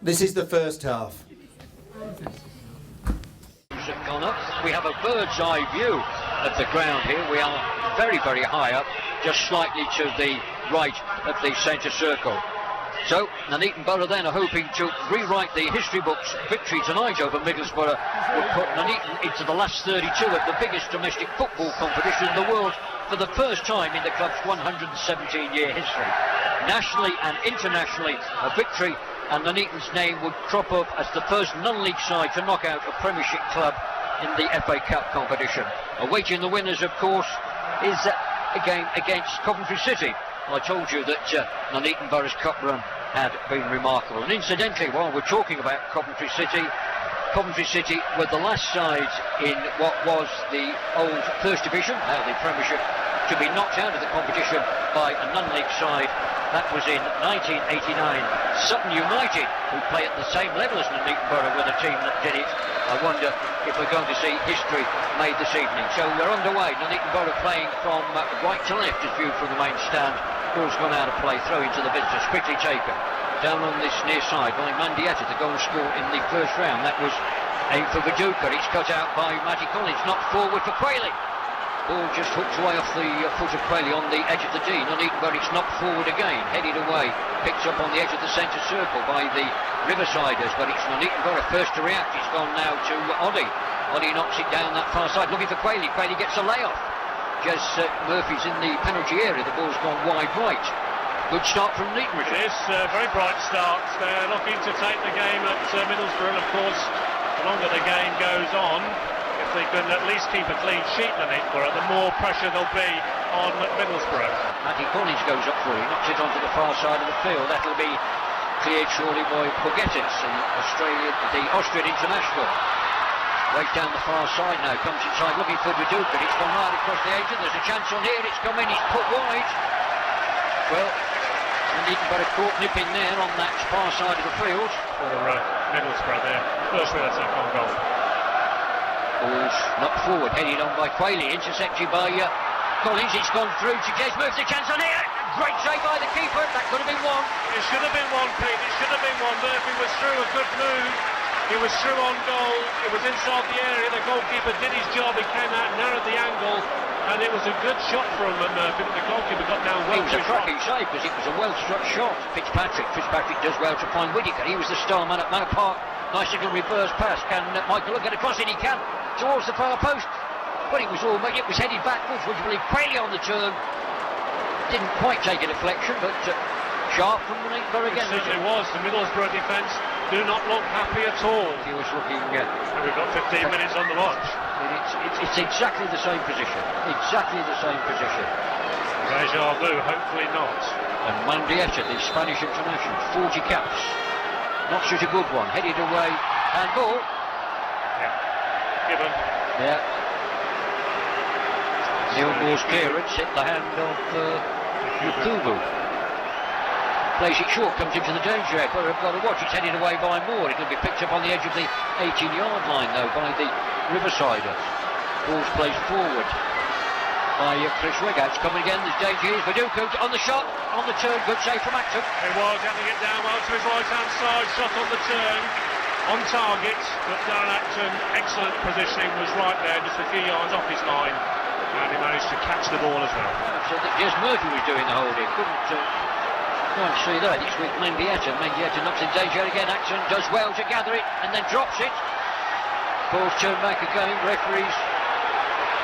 This is the first half. Gone up. We have a bird's eye view of the ground here. We are very, very high up, just slightly to the right of the centre circle. So Nuneaton Borough then are hoping to rewrite the history books. Victory tonight over Middlesbrough would put Nuneaton into the last 32 of the biggest domestic football competition in the world for the first time in the club's 117-year history. Nationally and internationally, a victory and Nuneaton's name would crop up as the first non-league side to knock out a Premiership club in the FA Cup competition. Awaiting the winners, of course, is a game against Coventry City. I told you that Nuneaton Borough's cup run had been remarkable. And incidentally, while we're talking about Coventry City were the last side in what was the old First Division, now the Premiership, to be knocked out of the competition by a non-league side. That was in 1989. Sutton United, who play at the same level as Nuneaton Borough, were the team that did it. I wonder if we're going to see history made this evening. So we're underway. Nuneaton Borough playing from right to left as viewed from the main stand. Ball's gone out of play, throw into the visitors, quickly taken. Down on this near side by Mandietta, the goal scored in the first round. That was aimed for Viduka. It's cut out by Matty Collins, not forward for Quayle. Ball just hooked away off the foot of Quayle on the edge of the D. Nuneaton Borough, it's knocked forward again, headed away, picked up on the edge of the centre circle by the Riversiders, but it's Nuneaton Borough first to react. It's gone now to Oddie. Oddie knocks it down that far side, looking for Quayle. Quayle gets a layoff. Jez Murphy's in the penalty area, the ball's gone wide right. Good start from Nuneaton. It is a very bright start. They're looking to take the game at Middlesbrough, and of course, the longer the game goes on, if they can at least keep a clean sheet than Nuneaton, the more pressure there'll be on Middlesbrough. Matty Collins goes up for it, knocks it onto the far side of the field. That'll be cleared surely by Bogetis, the Austrian international. Right down the far side now, comes inside looking for Viduka. It's gone right across the edge, and there's a chance on here. It's come in, it's put wide. Well, Nuneaton Borough caught nipping there on that far side of the field. For Middlesbrough there, firstly that's a goal. Ball's knocked forward, headed on by Quayle, intercepted by Collins. It's gone through to Jez Murphy. The chance on here. Great save by the keeper. That could have been one. It should have been one, Pete. It should have been one. Murphy was through, a good move. He was through on goal. It was inside the area. The goalkeeper did his job. He came out, narrowed the angle, and it was a good shot from Murphy. But the goalkeeper got down well. It was a cracking save because it was a well-struck shot. Fitzpatrick does well to find Whittaker. He was the star man at Manor Park. Nice little reverse pass. Can Michael Look get across it? He can towards the far post. But it was headed backwards, which was Quayle on the turn. Didn't quite take a deflection, but sharp from the Boro again. It certainly was. The Middlesbrough defence do not look happy at all. He was looking. And we've got 15 minutes on the watch. It's exactly the same position. Exactly the same position. Deja vu, hopefully not. And Mendieta, the Spanish international, 40 caps. Not such a good one. Headed away. And ball. Yeah. Given. Yeah. Neil Moore's clearance hit the hand of Yakubu. Plays it short, comes into the danger area. But I've got to watch. It's headed away by Moore. It'll be picked up on the edge of the 18-yard line, though, by the Riversider. Ball's placed forward by Chris Wiggout. It's coming again. There's danger here. Viduka on the shot, on the turn. Good save from Acton. It was getting it down well to his right-hand side. Shot on the turn, on target. But Darren Acton, excellent positioning, was right there, just a few yards off his line. And he managed to catch the ball as well. So that Jez Murphy was doing the holding. Can't see that. It's with Mendieta. Mendieta knocks in danger again. Acton does well to gather it and then drops it. Ball's turned back again. Referees.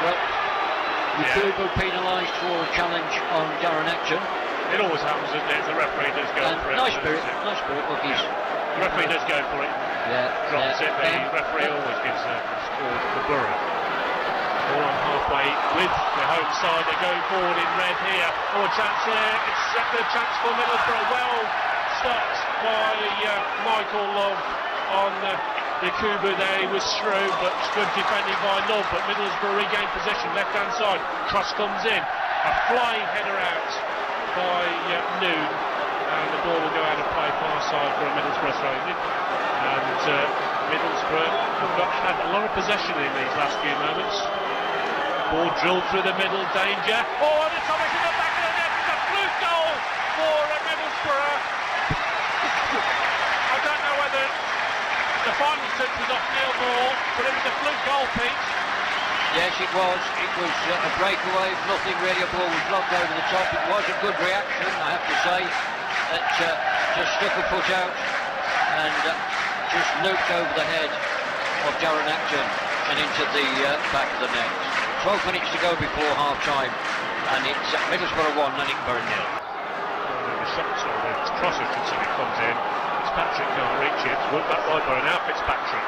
Well, Yakubu penalised for a challenge on Darren Acton. It always happens, doesn't it? The referee does go for it. Nice spirit. Look, the referee does go for it. Yeah. Drops it. The referee always gives a score for Boro. All on halfway with the home side. They're going forward in red here. Oh, a chance there. It's a chance for Middlesbrough. Well stopped by Michael Love on Yakubu there. He was through, but good defending by Love. But Middlesbrough regained possession, left-hand side. Cross comes in. A flying header out by Noon. And the ball will go out of play far side for a Middlesbrough throw-in. And Middlesbrough have had a lot of possession in these last few moments. Ball drilled through the middle, danger. Oh, and it's almost in the back of the net. It's a fluke goal for Middlesbrough. I don't know whether the final touch was off Neil Moore, but it was a fluke goal, Pete. Yes, it was. It was a breakaway, nothing really. A ball was blocked over the top. It was a good reaction, I have to say. It just stuck a foot out and just looped over the head of Darren Acton and into the back of the net. 12 minutes to go before half-time, and it's Middlesbrough 1, Boro 0. The crosser comes in. Fitzpatrick can't reach it. Worked back by Boro. Now Fitzpatrick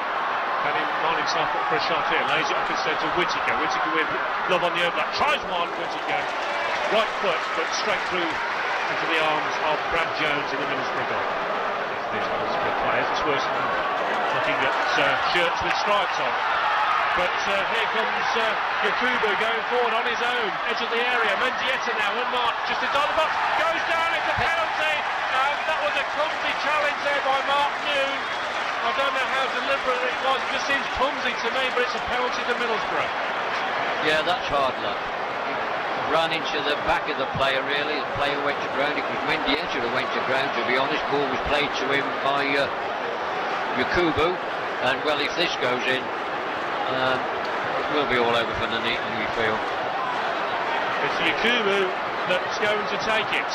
can he line himself up for a shot here. Lays it off instead to Whittaker. Whittaker with Love on the overlap. Tries one, Whittaker. Right foot, but straight through into the arms of Brad Jones in the Middlesbrough goal. These Middlesbrough players. It's worse than looking at shirts with stripes on. But here comes Yakubu going forward on his own, edge of the area. Mendieta now, unmarked, just inside the box, goes down, it's a penalty, and that was a clumsy challenge there by Mark Noon. I don't know how deliberate it was, it just seems clumsy to me, but it's a penalty to Middlesbrough. Yeah, that's hard luck. Ran into the back of the player, really. The player went to ground. It was Mendieta who went to ground, to be honest. Ball was played to him by Yakubu, and well, if this goes in, it will be all over for Nuneaton, we feel. It's Yakubu that's going to take it.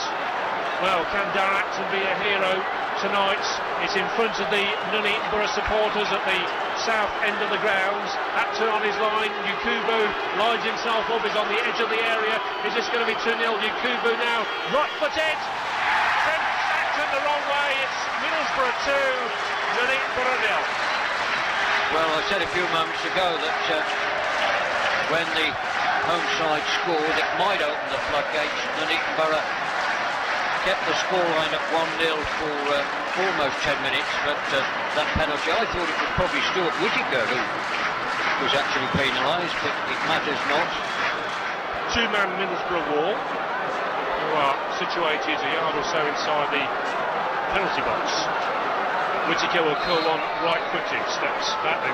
Well, can Darren Acton be a hero tonight? It's in front of the Nuneaton Borough supporters at the south end of the grounds. Acton on his line. Yakubu lines himself up. He's on the edge of the area. Is this going to be 2-0? Yakubu now right-footed. Sends Acton the wrong way. It's Middlesbrough 2, Nuneaton Borough 0. Well, I said a few moments ago that when the home side scored, it might open the floodgates. Nuneaton Borough kept the scoreline at 1-0 for almost 10 minutes, but that penalty, I thought it was probably Stuart Whittaker who was actually penalised, but it matters not. Two-man Middlesbrough wall, who are situated a yard or so inside the penalty box. Whittaker will call on right-footed, steps back, then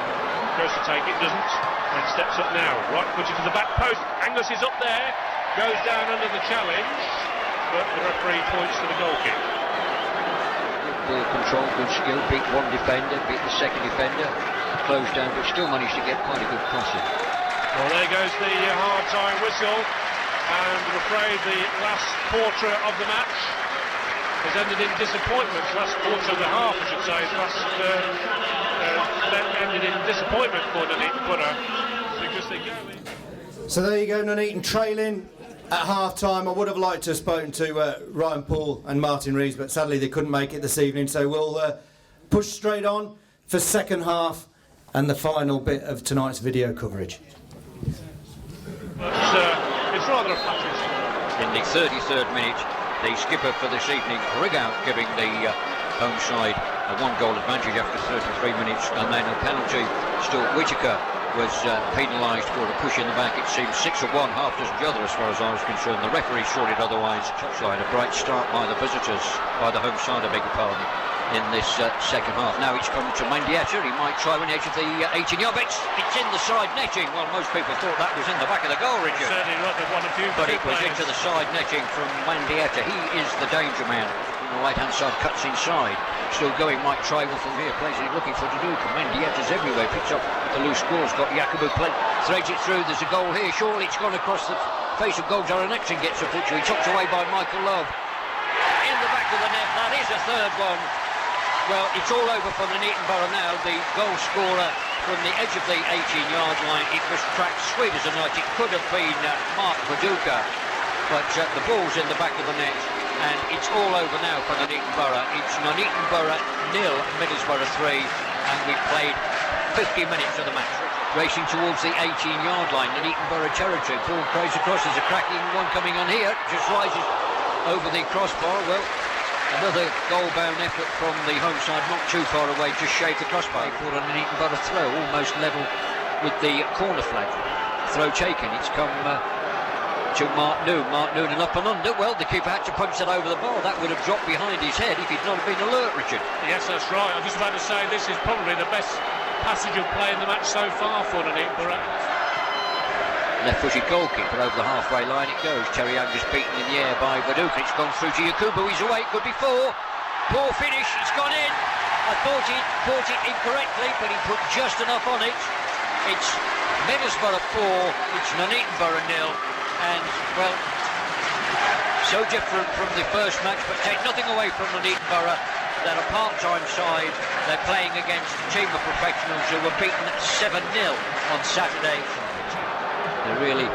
goes to take it, doesn't, then steps up now, right-footed to the back post, Angus is up there, goes down under the challenge, but the referee points to the goal kick. Ball control, good skill, beat one defender, beat the second defender, closed down, but still managed to get quite a good cross in. Well, there goes the hard-time whistle, and I'm afraid the last quarter of the match has ended in disappointment. Last quarter of the half, I should say, ended in disappointment for Nuneaton Boro, because they get away. So there you go, Nuneaton trailing at half-time. I would have liked to have spoken to Ryan Paul and Martin Reeves, but sadly they couldn't make it this evening, so we'll push straight on for second half and the final bit of tonight's video coverage. But it's rather a flattering. In the 33rd minute, the skipper for this evening, Rigout, giving the home side a one-goal advantage after 33 minutes, and then a penalty. Stuart Whittaker was penalised for a push in the back. It seems 6 of one, half dozen the other as far as I was concerned. The referee shorted otherwise. Touchline, a bright start by the visitors, by the home side, I beg your pardon, in this second half. Now it's come to Mendieta. He might try an edge of the 18-yard box. It's in the side netting. Well, most people thought that was in the back of the goal, Richard. Certainly not one of you. But it was into the side netting from Mendieta. He is the danger man. On the right-hand side, cuts inside. Still going, Mike Tribal from here, plays it looking for Duduka. Mendieta's everywhere, picks up the loose balls, got Yakubu threads it through. There's a goal here. Surely it's gone across the face of goal. Darren Exton gets a victory. Tucked away by Michael Love. In the back of the net, that is a third one. Well, it's all over for Nuneaton Boro now. The goal scorer from the edge of the 18-yard line. It was tracked sweet as a nut. It could have been Mark Viduka, but the ball's in the back of the net, and it's all over now for Nuneaton Boro. It's Nuneaton Boro 0, Middlesbrough 3, and we played 50 minutes of the match. Racing towards the 18-yard line, Nuneaton Boro territory. Ball craves across. There's a cracking one coming on here. Just rises over the crossbar. Well, another goal-bound effort from the home side, not too far away, just shaved the crossbar for a Nuneaton Boro throw, almost level with the corner flag. Throw taken. It's come to Mark Noon. Mark Noon and up and under. Well, the keeper had to punch that over the bar. That would have dropped behind his head if he'd not been alert, Richard. Yes, that's right. I'm just about to say this is probably the best passage of play in the match so far for Nuneaton Boro. Left-footed goalkeeper over the halfway line it goes. Terry Angus beaten in the air by Viduka. It's gone through to Yakubu. He's away. Could be 4. Poor finish. It's gone in. I thought he caught it incorrectly, but he put just enough on it. It's Middlesbrough 4. It's Nuneaton Boro 0. And, well, so different from the first match, but take nothing away from Nuneaton Boro. They're a part-time side. They're playing against a team of professionals who were beaten 7-0 on Saturday. They're really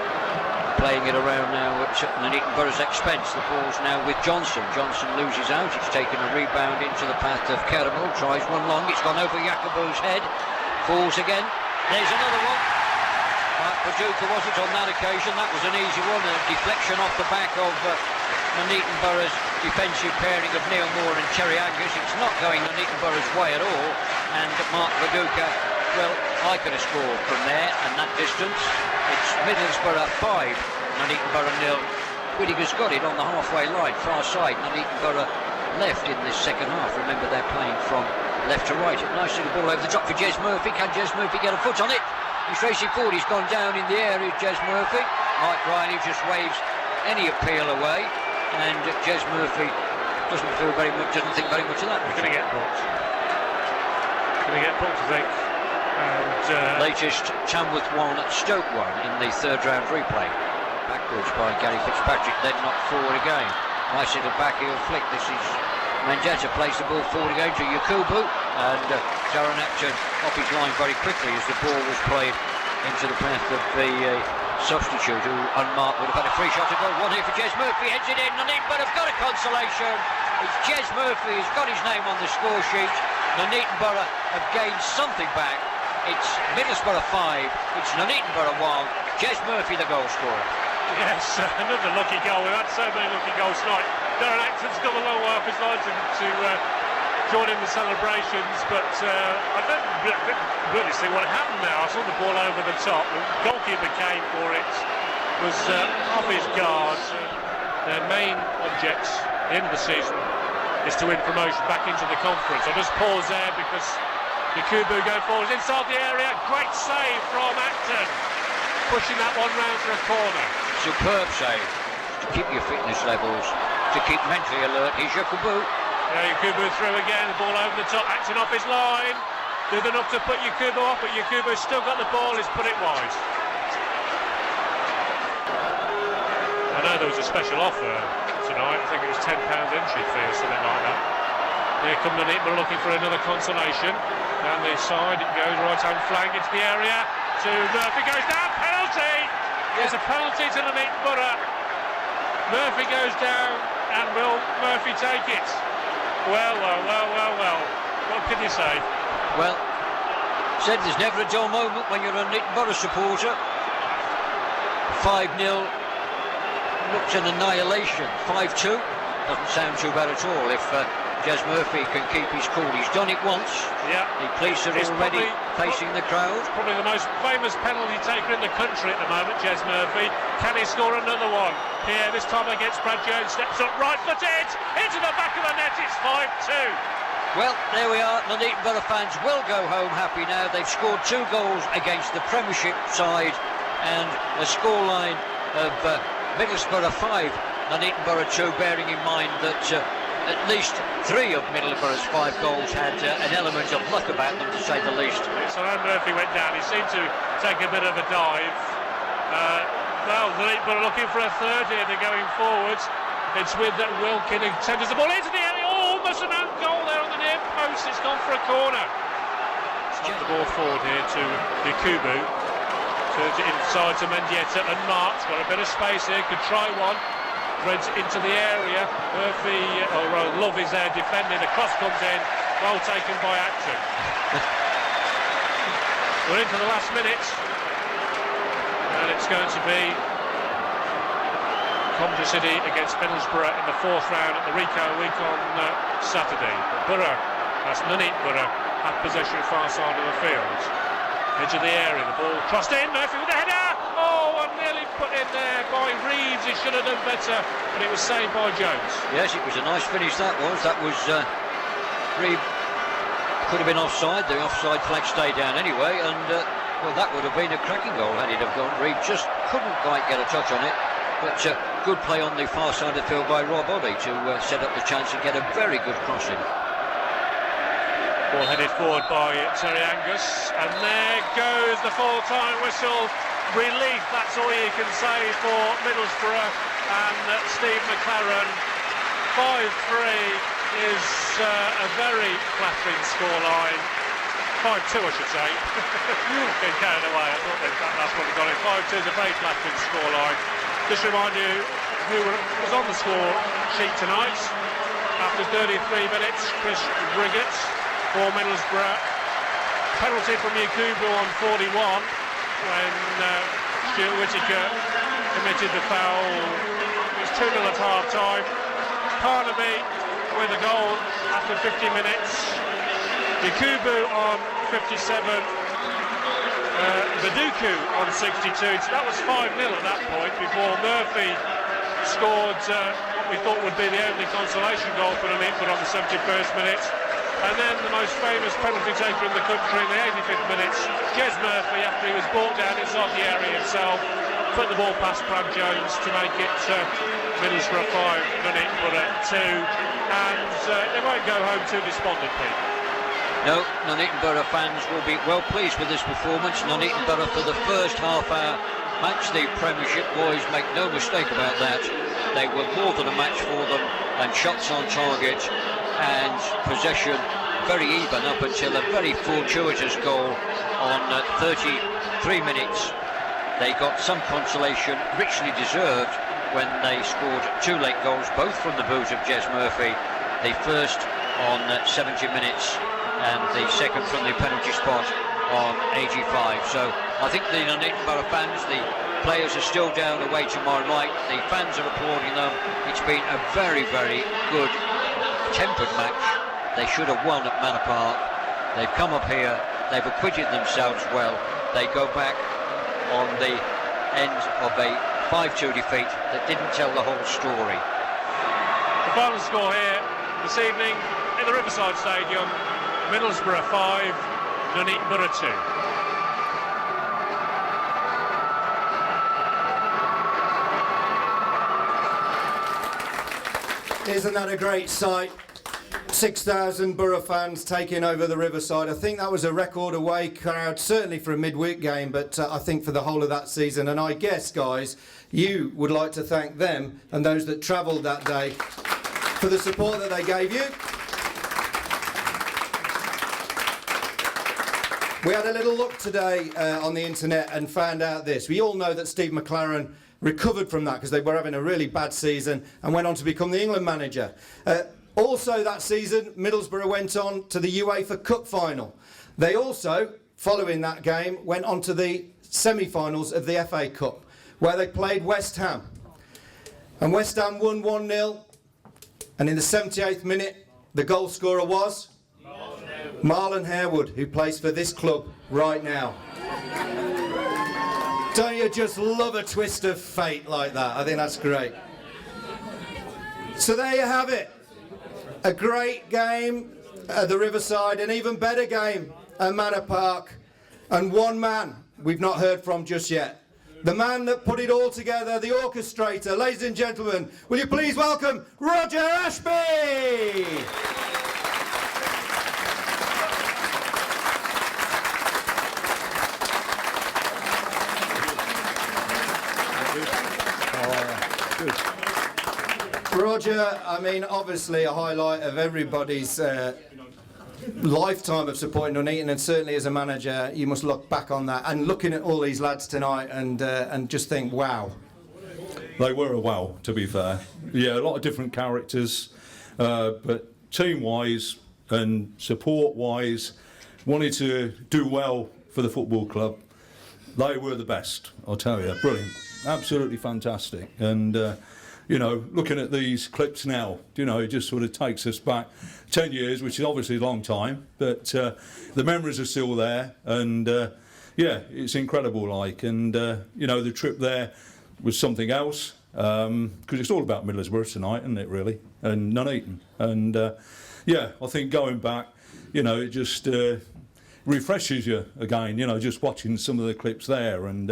playing it around now at Nuneaton Boro's expense. The ball's now with Johnson. Johnson loses out. It's taken a rebound into the path of Caramel. Tries one long. It's gone over Yakubu's head. Falls again. There's another one. Mark Viduka wasn't on that occasion. That was an easy one. A deflection off the back of Nuneaton Boro's defensive pairing of Neil Moore and Terry Angus. It's not going Nuneaton Boro's way at all. And Mark Viduka, well, I could have scored from there and that distance. It's Middlesbrough 5, Nuneaton Boro 0. Whittaker's got it on the halfway line, far side. Nuneaton Boro left in this second half. Remember, they're playing from left to right. Nice little ball over the top for Jez Murphy. Can Jez Murphy get a foot on it? He's racing forward. He's gone down in the air. Is Jez Murphy. Mike Riley just waves any appeal away, and Jez Murphy doesn't think very much of that. We're going to get booked. Going to get booked, I think. And, latest Tamworth 1, Stoke 1 in the third round replay. Backwards by Gary Fitzpatrick, then knocked forward again. Nice little backheel flick. This is Mendieta, plays the ball forward again to Yakubu, and Darren Exton off his line very quickly as the ball was played into the path of the substitute, who unmarked would have had a free shot to go. One here for Jez Murphy, heads it in, Nuneaton Boro have got a consolation. It's Jez Murphy who's got his name on the score sheet. Nuneaton Boro have gained something back. It's Middlesbrough 5, it's Nuneaton Boro 1, Jez Murphy the goal scorer. Yes, another lucky goal. We've had so many lucky goals tonight. Darren Exton's got a long way off his line to join in the celebrations, but I don't really see what happened there. I saw the ball over the top. The goalkeeper came for it, was off his guard. Their main objects in the season is to win promotion back into the conference. I'll just pause there because Yakubu going forwards inside the area. Great save from Acton, pushing that one round for a corner. Superb save to keep your fitness levels, to keep mentally alert. Here's Yakubu. Yeah, Yakubu through again, the ball over the top, Acton off his line. Did enough to put Yakubu off, but Yakubu's still got the ball, he's put it wide. I know there was a special offer tonight, I think it was £10 entry fee or something like that. Here come the Nuneaton looking for another consolation. Down the side it goes, right hand flank into the area to Murphy, goes down, penalty! There's a penalty to the Nuneaton Borough. Murphy goes down, and will Murphy take it? Well, what can you say? Well, said there's never a dull moment when you're a Nuneaton Borough supporter. 5-0 looks an annihilation. 5-2 doesn't sound too bad at all if Jez Murphy can keep his cool. He's done it once. Yeah. The police are already facing the crowd. Probably the most famous penalty taker in the country at the moment, Jez Murphy. Can he score another one? Here, this time against Brad Jones. Steps up, right-footed into the back of the net. It's 5-2. Well, there we are. The Nuneaton Borough fans will go home happy now. They've scored 2 goals against the Premiership side, and the scoreline of Middlesbrough 5, Nuneaton Borough 2, bearing in mind that at least 3 of Middlesbrough's 5 goals had an element of luck about them, to say the least. So Murphy went down. He seemed to take a bit of a dive. Well, Nuneaton Borough looking for a third here. They're going forwards. It's with Wilkin who tenders the ball into the area. Oh, almost an own goal there on the near post. It's gone for a corner. Put the ball forward here to Yakubu. Turns it inside to Mendieta and Marks. Got a bit of space here. Could try one. Threads into the area. Murphy, Love is there defending. The cross comes in. Well taken by Acton. We're into the last minute. And it's going to be Coventry City against Middlesbrough in the 4th round at the Rico week on Saturday. Borough, that's Nuneaton Borough, have possession far side of the field. Edge of the area, the ball crossed in, Murphy with the header! Oh, and nearly put in there by Reeves. He should have done better, but it was saved by Jones. Yes, it was a nice finish that was. That was Reeves could have been offside. The offside flag stayed down anyway, and well, that would have been a cracking goal had it have gone. Reeves just couldn't quite get a touch on it, but good play on the far side of the field by Rob Oddie to set up the chance and get a very good crossing. Ball headed forward by Terry Angus, and there goes the full-time whistle. Relief, that's all you can say for Middlesbrough and Steve McLaren. 5-3 is a very flattering scoreline. 5-2, I should say. Getting carried away, I thought that's what we got it. 5-2 is a very flattering scoreline. Just remind you who was on the score sheet tonight. After 33 minutes, Chris Briggett for Middlesbrough. Penalty from Yakubu on 41 when Stuart Whittaker committed the foul. It was 2-0 at half-time. Parnaby with a goal after 50 minutes. Yakubu on 57. Baduku on 62. So that was 5-0 at that point before Murphy scored what we thought would be the only consolation goal for Nuneaton on the 71st minute. And then the most famous penalty taker in the country in the 85th minute, Jez Murphy, after he was brought down inside the area himself, put the ball past Brad Jones to make it Middlesbrough 5, Nuneaton Borough 2, and they won't go home too despondent, Pete. No, Nuneaton Borough fans will be well pleased with this performance. Nuneaton Borough for the first half hour matched the Premiership boys, make no mistake about that. They were more than a match for them, and shots on target and possession very even up until a very fortuitous goal on 33 minutes. They got some consolation, richly deserved, when they scored 2 late goals, both from the boot of Jez Murphy. The first on 70 minutes and the second from the penalty spot on 85. So I think the Nuneaton Borough fans, the players are still down away tomorrow night. The fans are applauding them. It's been a very, very good tempered match. They should have won at Manor Park. They've come up here, they've acquitted themselves well. They go back on the end of a 5-2 defeat that didn't tell the whole story. The final score here, This evening in the Riverside Stadium, Middlesbrough 5, Nuneaton Borough 2. Isn't that a great sight? 6,000 Borough fans taking over the Riverside. I think that was a record away crowd, certainly for a midweek game, but I think for the whole of that season. And I guess, guys, you would like to thank them and those that travelled that day for the support that they gave you. We had a little look today on the internet and found out this. We all know that Steve McLaren recovered from that because they were having a really bad season and went on to become the England manager. Also that season, Middlesbrough went on to the UEFA Cup final. They also, following that game, went on to the semi-finals of the FA Cup, where they played West Ham. And West Ham won 1-0, and in the 78th minute, the goal scorer was Marlon Harewood, who plays for this club right now. Don't you just love a twist of fate like that? I think that's great. So there you have it. A great game at the Riverside, an even better game at Manor Park, and one man we've not heard from just yet. The man that put it all together, the orchestrator. Ladies and gentlemen, will you please welcome Roger Ashby! Roger, I mean, obviously a highlight of everybody's lifetime of supporting Nuneaton, and certainly as a manager, you must look back on that and looking at all these lads tonight and just think, wow. They were a wow, to be fair. Yeah, a lot of different characters, but team-wise and support-wise, wanted to do well for the football club. They were the best, I'll tell you. Brilliant. Absolutely fantastic. And you know, looking at these clips now, you know, it just sort of takes us back 10 years, which is obviously a long time, but the memories are still there, and yeah, it's incredible, like, and you know, the trip there was something else, because it's all about Middlesbrough tonight, isn't it, really, and Nuneaton, and yeah, I think going back, you know, it just refreshes you again, you know, just watching some of the clips there, and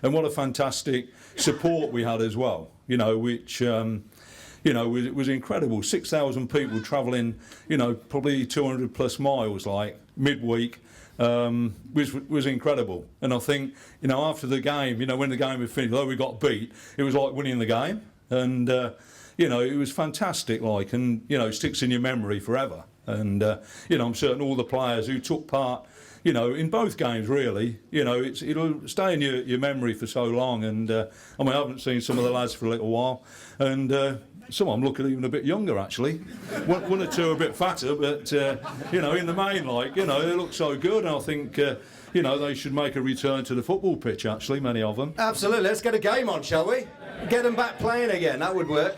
what a fantastic support we had as well, you know, which you know, was incredible. 6,000 people travelling, you know, probably 200 plus miles, like midweek, was incredible. And I think, you know, after the game, you know, when the game had finished, although we got beat, it was like winning the game, and you know, it was fantastic, like, and you know, it sticks in your memory forever. And you know, I'm certain all the players who took part, you know, in both games, really, you know, it'll stay in your memory for so long. And I mean, I haven't seen some of the lads for a little while, and some of them look even a bit younger, actually. One or two are a bit fatter, but you know, in the main, like, you know, they look so good. And I think you know, they should make a return to the football pitch, actually, many of them. Absolutely. Let's get a game on, shall we? Get them back playing again. That would work.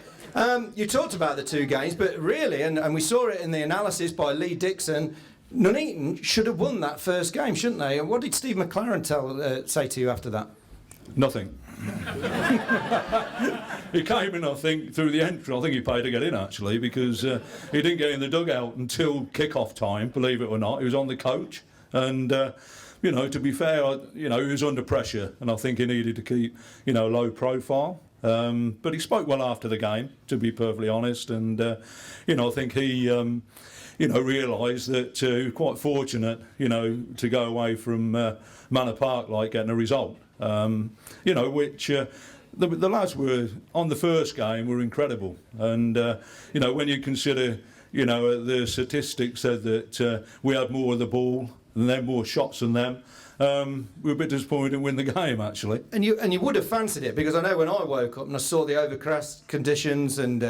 You talked about the two games, but really, and we saw it in the analysis by Lee Dixon, Nuneaton should have won that first game, shouldn't they? And what did Steve McLaren say to you after that? Nothing. He came in, I think, through the entrance. I think he paid to get in, actually, because he didn't get in the dugout until kick-off time, believe it or not. He was on the coach. And, you know, to be fair, you know, he was under pressure, and I think he needed to keep, you know, low profile. But he spoke well after the game, to be perfectly honest. And, you know, I think he... you know, realised that he was quite fortunate, you know, to go away from Manor Park, like, getting a result. You know, which the lads were, on the first game, were incredible. And, you know, when you consider, you know, the statistics said that we had more of the ball and then more shots than them, we were a bit disappointed to win the game, actually. And you would have fancied it, because I know when I woke up and I saw the overcast conditions and,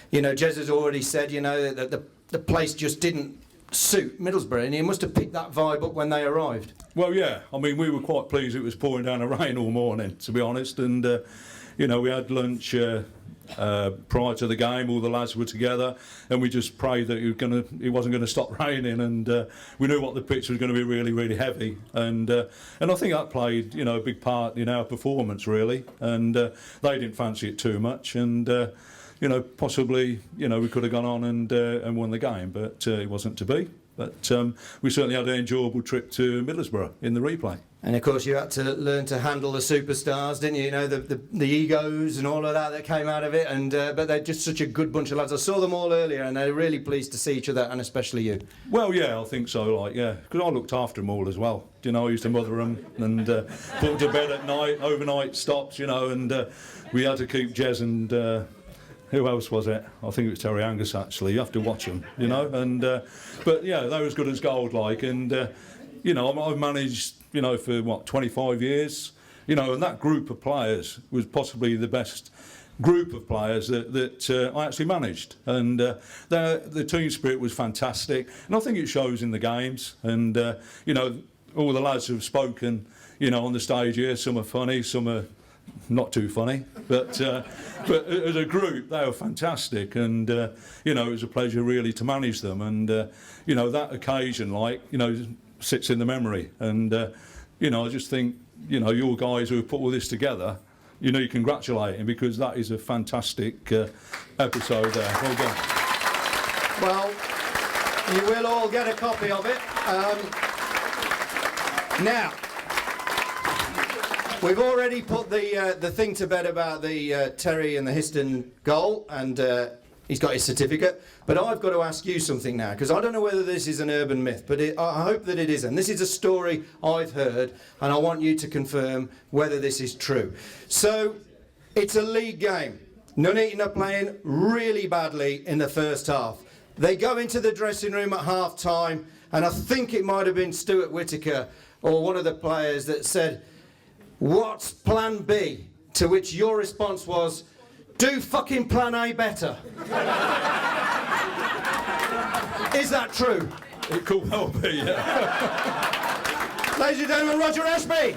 you know, Jez has already said, you know, that the place just didn't suit Middlesbrough, and he must have picked that vibe up when they arrived. Well, yeah, I mean, we were quite pleased it was pouring down the rain all morning, to be honest, and, you know, we had lunch prior to the game, all the lads were together, and we just prayed that it wasn't going to stop raining, and we knew what the pitch was going to be really, really heavy, and I think that played, you know, a big part in our performance, really, and they didn't fancy it too much, and you know, possibly, you know, we could have gone on and won the game, but it wasn't to be. But we certainly had an enjoyable trip to Middlesbrough in the replay. And of course you had to learn to handle the superstars, didn't you? You know, the egos and all of that came out of it. And but they're just such a good bunch of lads. I saw them all earlier, and they're really pleased to see each other, and especially you. Well, yeah, I think so. Like, yeah, because I looked after them all as well. You know, I used to mother them and put them to bed at night, overnight stops. You know, and we had to keep Jez and who else was it? I think it was Terry Angus. Actually, you have to watch them. You know, and but yeah, they were as good as gold. Like, and you know, I've managed. You know, for what, 25 years, you know, and that group of players was possibly the best group of players that I actually managed, and the team spirit was fantastic, and I think it shows in the games. And you know, all the lads who've spoken, you know, on the stage here, some are funny, some are not too funny, but as a group they were fantastic, and you know, it was a pleasure really to manage them, and you know, that occasion, like, you know, sits in the memory. And you know, I just think, you know, your guys who have put all this together, you know, you congratulate him, because that is a fantastic episode there. Well done. Well, you will all get a copy of it. Now, we've already put the thing to bed about the Terry and the Histon goal, and he's got his certificate. But I've got to ask you something now, because I don't know whether this is an urban myth, but I hope that it isn't. This is a story I've heard, and I want you to confirm whether this is true. So, it's a league game. Nuneaton are playing really badly in the first half. They go into the dressing room at half-time, and I think it might have been Stuart Whittaker or one of the players that said, "What's plan B?" To which your response was, "Do fucking plan A better." Is that true? It could well be, yeah. Ladies and gentlemen, Roger Ashby.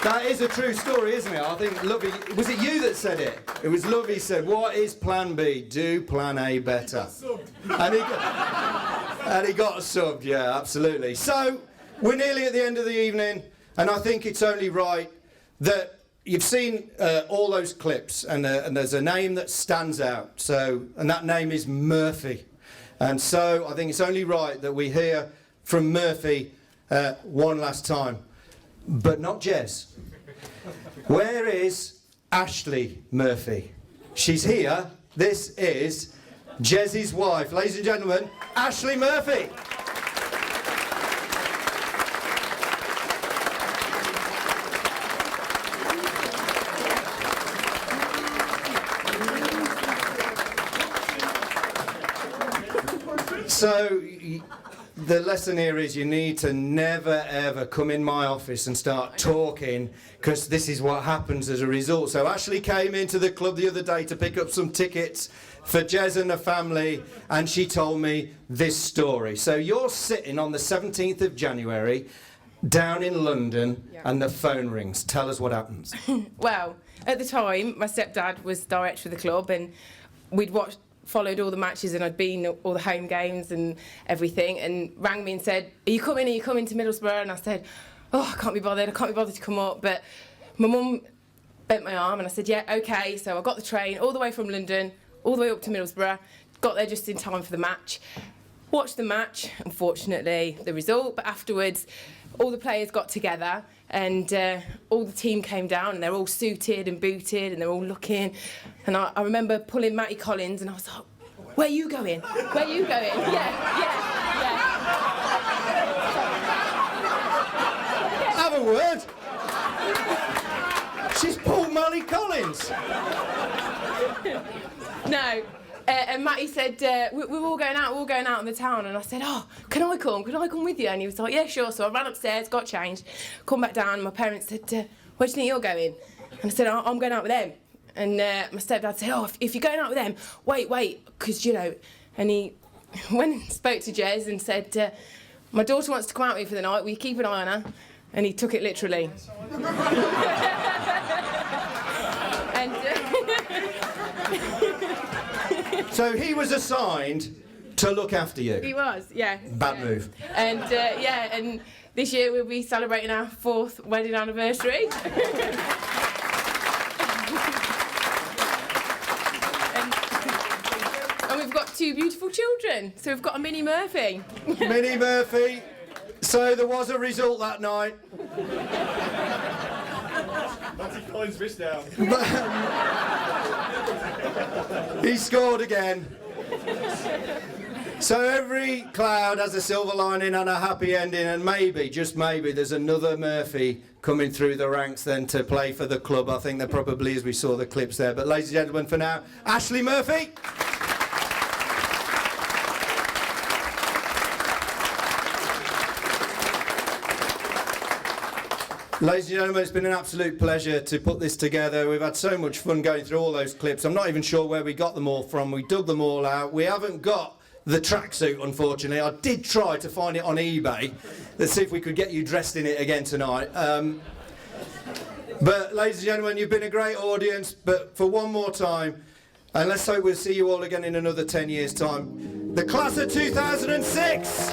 That is a true story, isn't it? I think Lovey, was it you that said it? It was Lovey said, "What is plan B? Do plan A better." And he got subbed, yeah, absolutely. So, we're nearly at the end of the evening, and I think it's only right that you've seen all those clips, and there's a name that stands out, so, and that name is Murphy. And so, I think it's only right that we hear from Murphy one last time, but not Jez. Where is Ashley Murphy? She's here. This is Jez's wife. Ladies and gentlemen, Ashley Murphy. So, the lesson here is you need to never ever come in my office and start talking, because this is what happens as a result. So Ashley came into the club the other day to pick up some tickets for Jez and the family, and she told me this story. So you're sitting on the 17th of January down in London, and the phone rings. Tell us what happens. Well, at the time, my stepdad was director of the club, and we'd followed all the matches, and I'd been all the home games and everything, and rang me and said, "Are you coming to Middlesbrough?" And I said, "Oh, I can't be bothered to come up." But my mum bent my arm, and I said, "Yeah, okay." So I got the train all the way from London, all the way up to Middlesbrough, got there just in time for the match. Watched the match, unfortunately, the result, but afterwards, all the players got together, and all the team came down, and they're all suited and booted, and they're all looking. And I remember pulling Matty Collins, and I was like, "Where are you going? Where are you going?" Yeah. Have a word. She's pulled Matty Collins. No. And Matty said, we're all going out in the town. And I said, "Oh, can I come with you?" And he was like, "Yeah, sure." So I ran upstairs, got changed, come back down, and my parents said, "Where do you think you're going?" And I said, "Oh, I'm going out with them." And my stepdad said, "Oh, if you're going out with them, wait, because, you know," and he went and spoke to Jez and said, "My daughter wants to come out with you for the night, will you keep an eye on her?" And he took it literally. And So he was assigned to look after you. He was, yeah. Bad move. And and this year we'll be celebrating our 4th wedding anniversary. and we've got 2 beautiful children. So we've got a mini Murphy. Mini Murphy. So there was a result that night. Colin's wrist down. He scored again. So every cloud has a silver lining and a happy ending, and maybe, just maybe, there's another Murphy coming through the ranks then to play for the club. I think there probably is, we saw the clips there. But ladies and gentlemen, for now, Ashley Murphy. Ladies and gentlemen, it's been an absolute pleasure to put this together. We've had so much fun going through all those clips. I'm not even sure where we got them all from. We dug them all out. We haven't got the tracksuit, unfortunately. I did try to find it on eBay. Let's see if we could get you dressed in it again tonight. But ladies and gentlemen, you've been a great audience. But for one more time, and let's hope we'll see you all again in another 10 years' time, the class of 2006.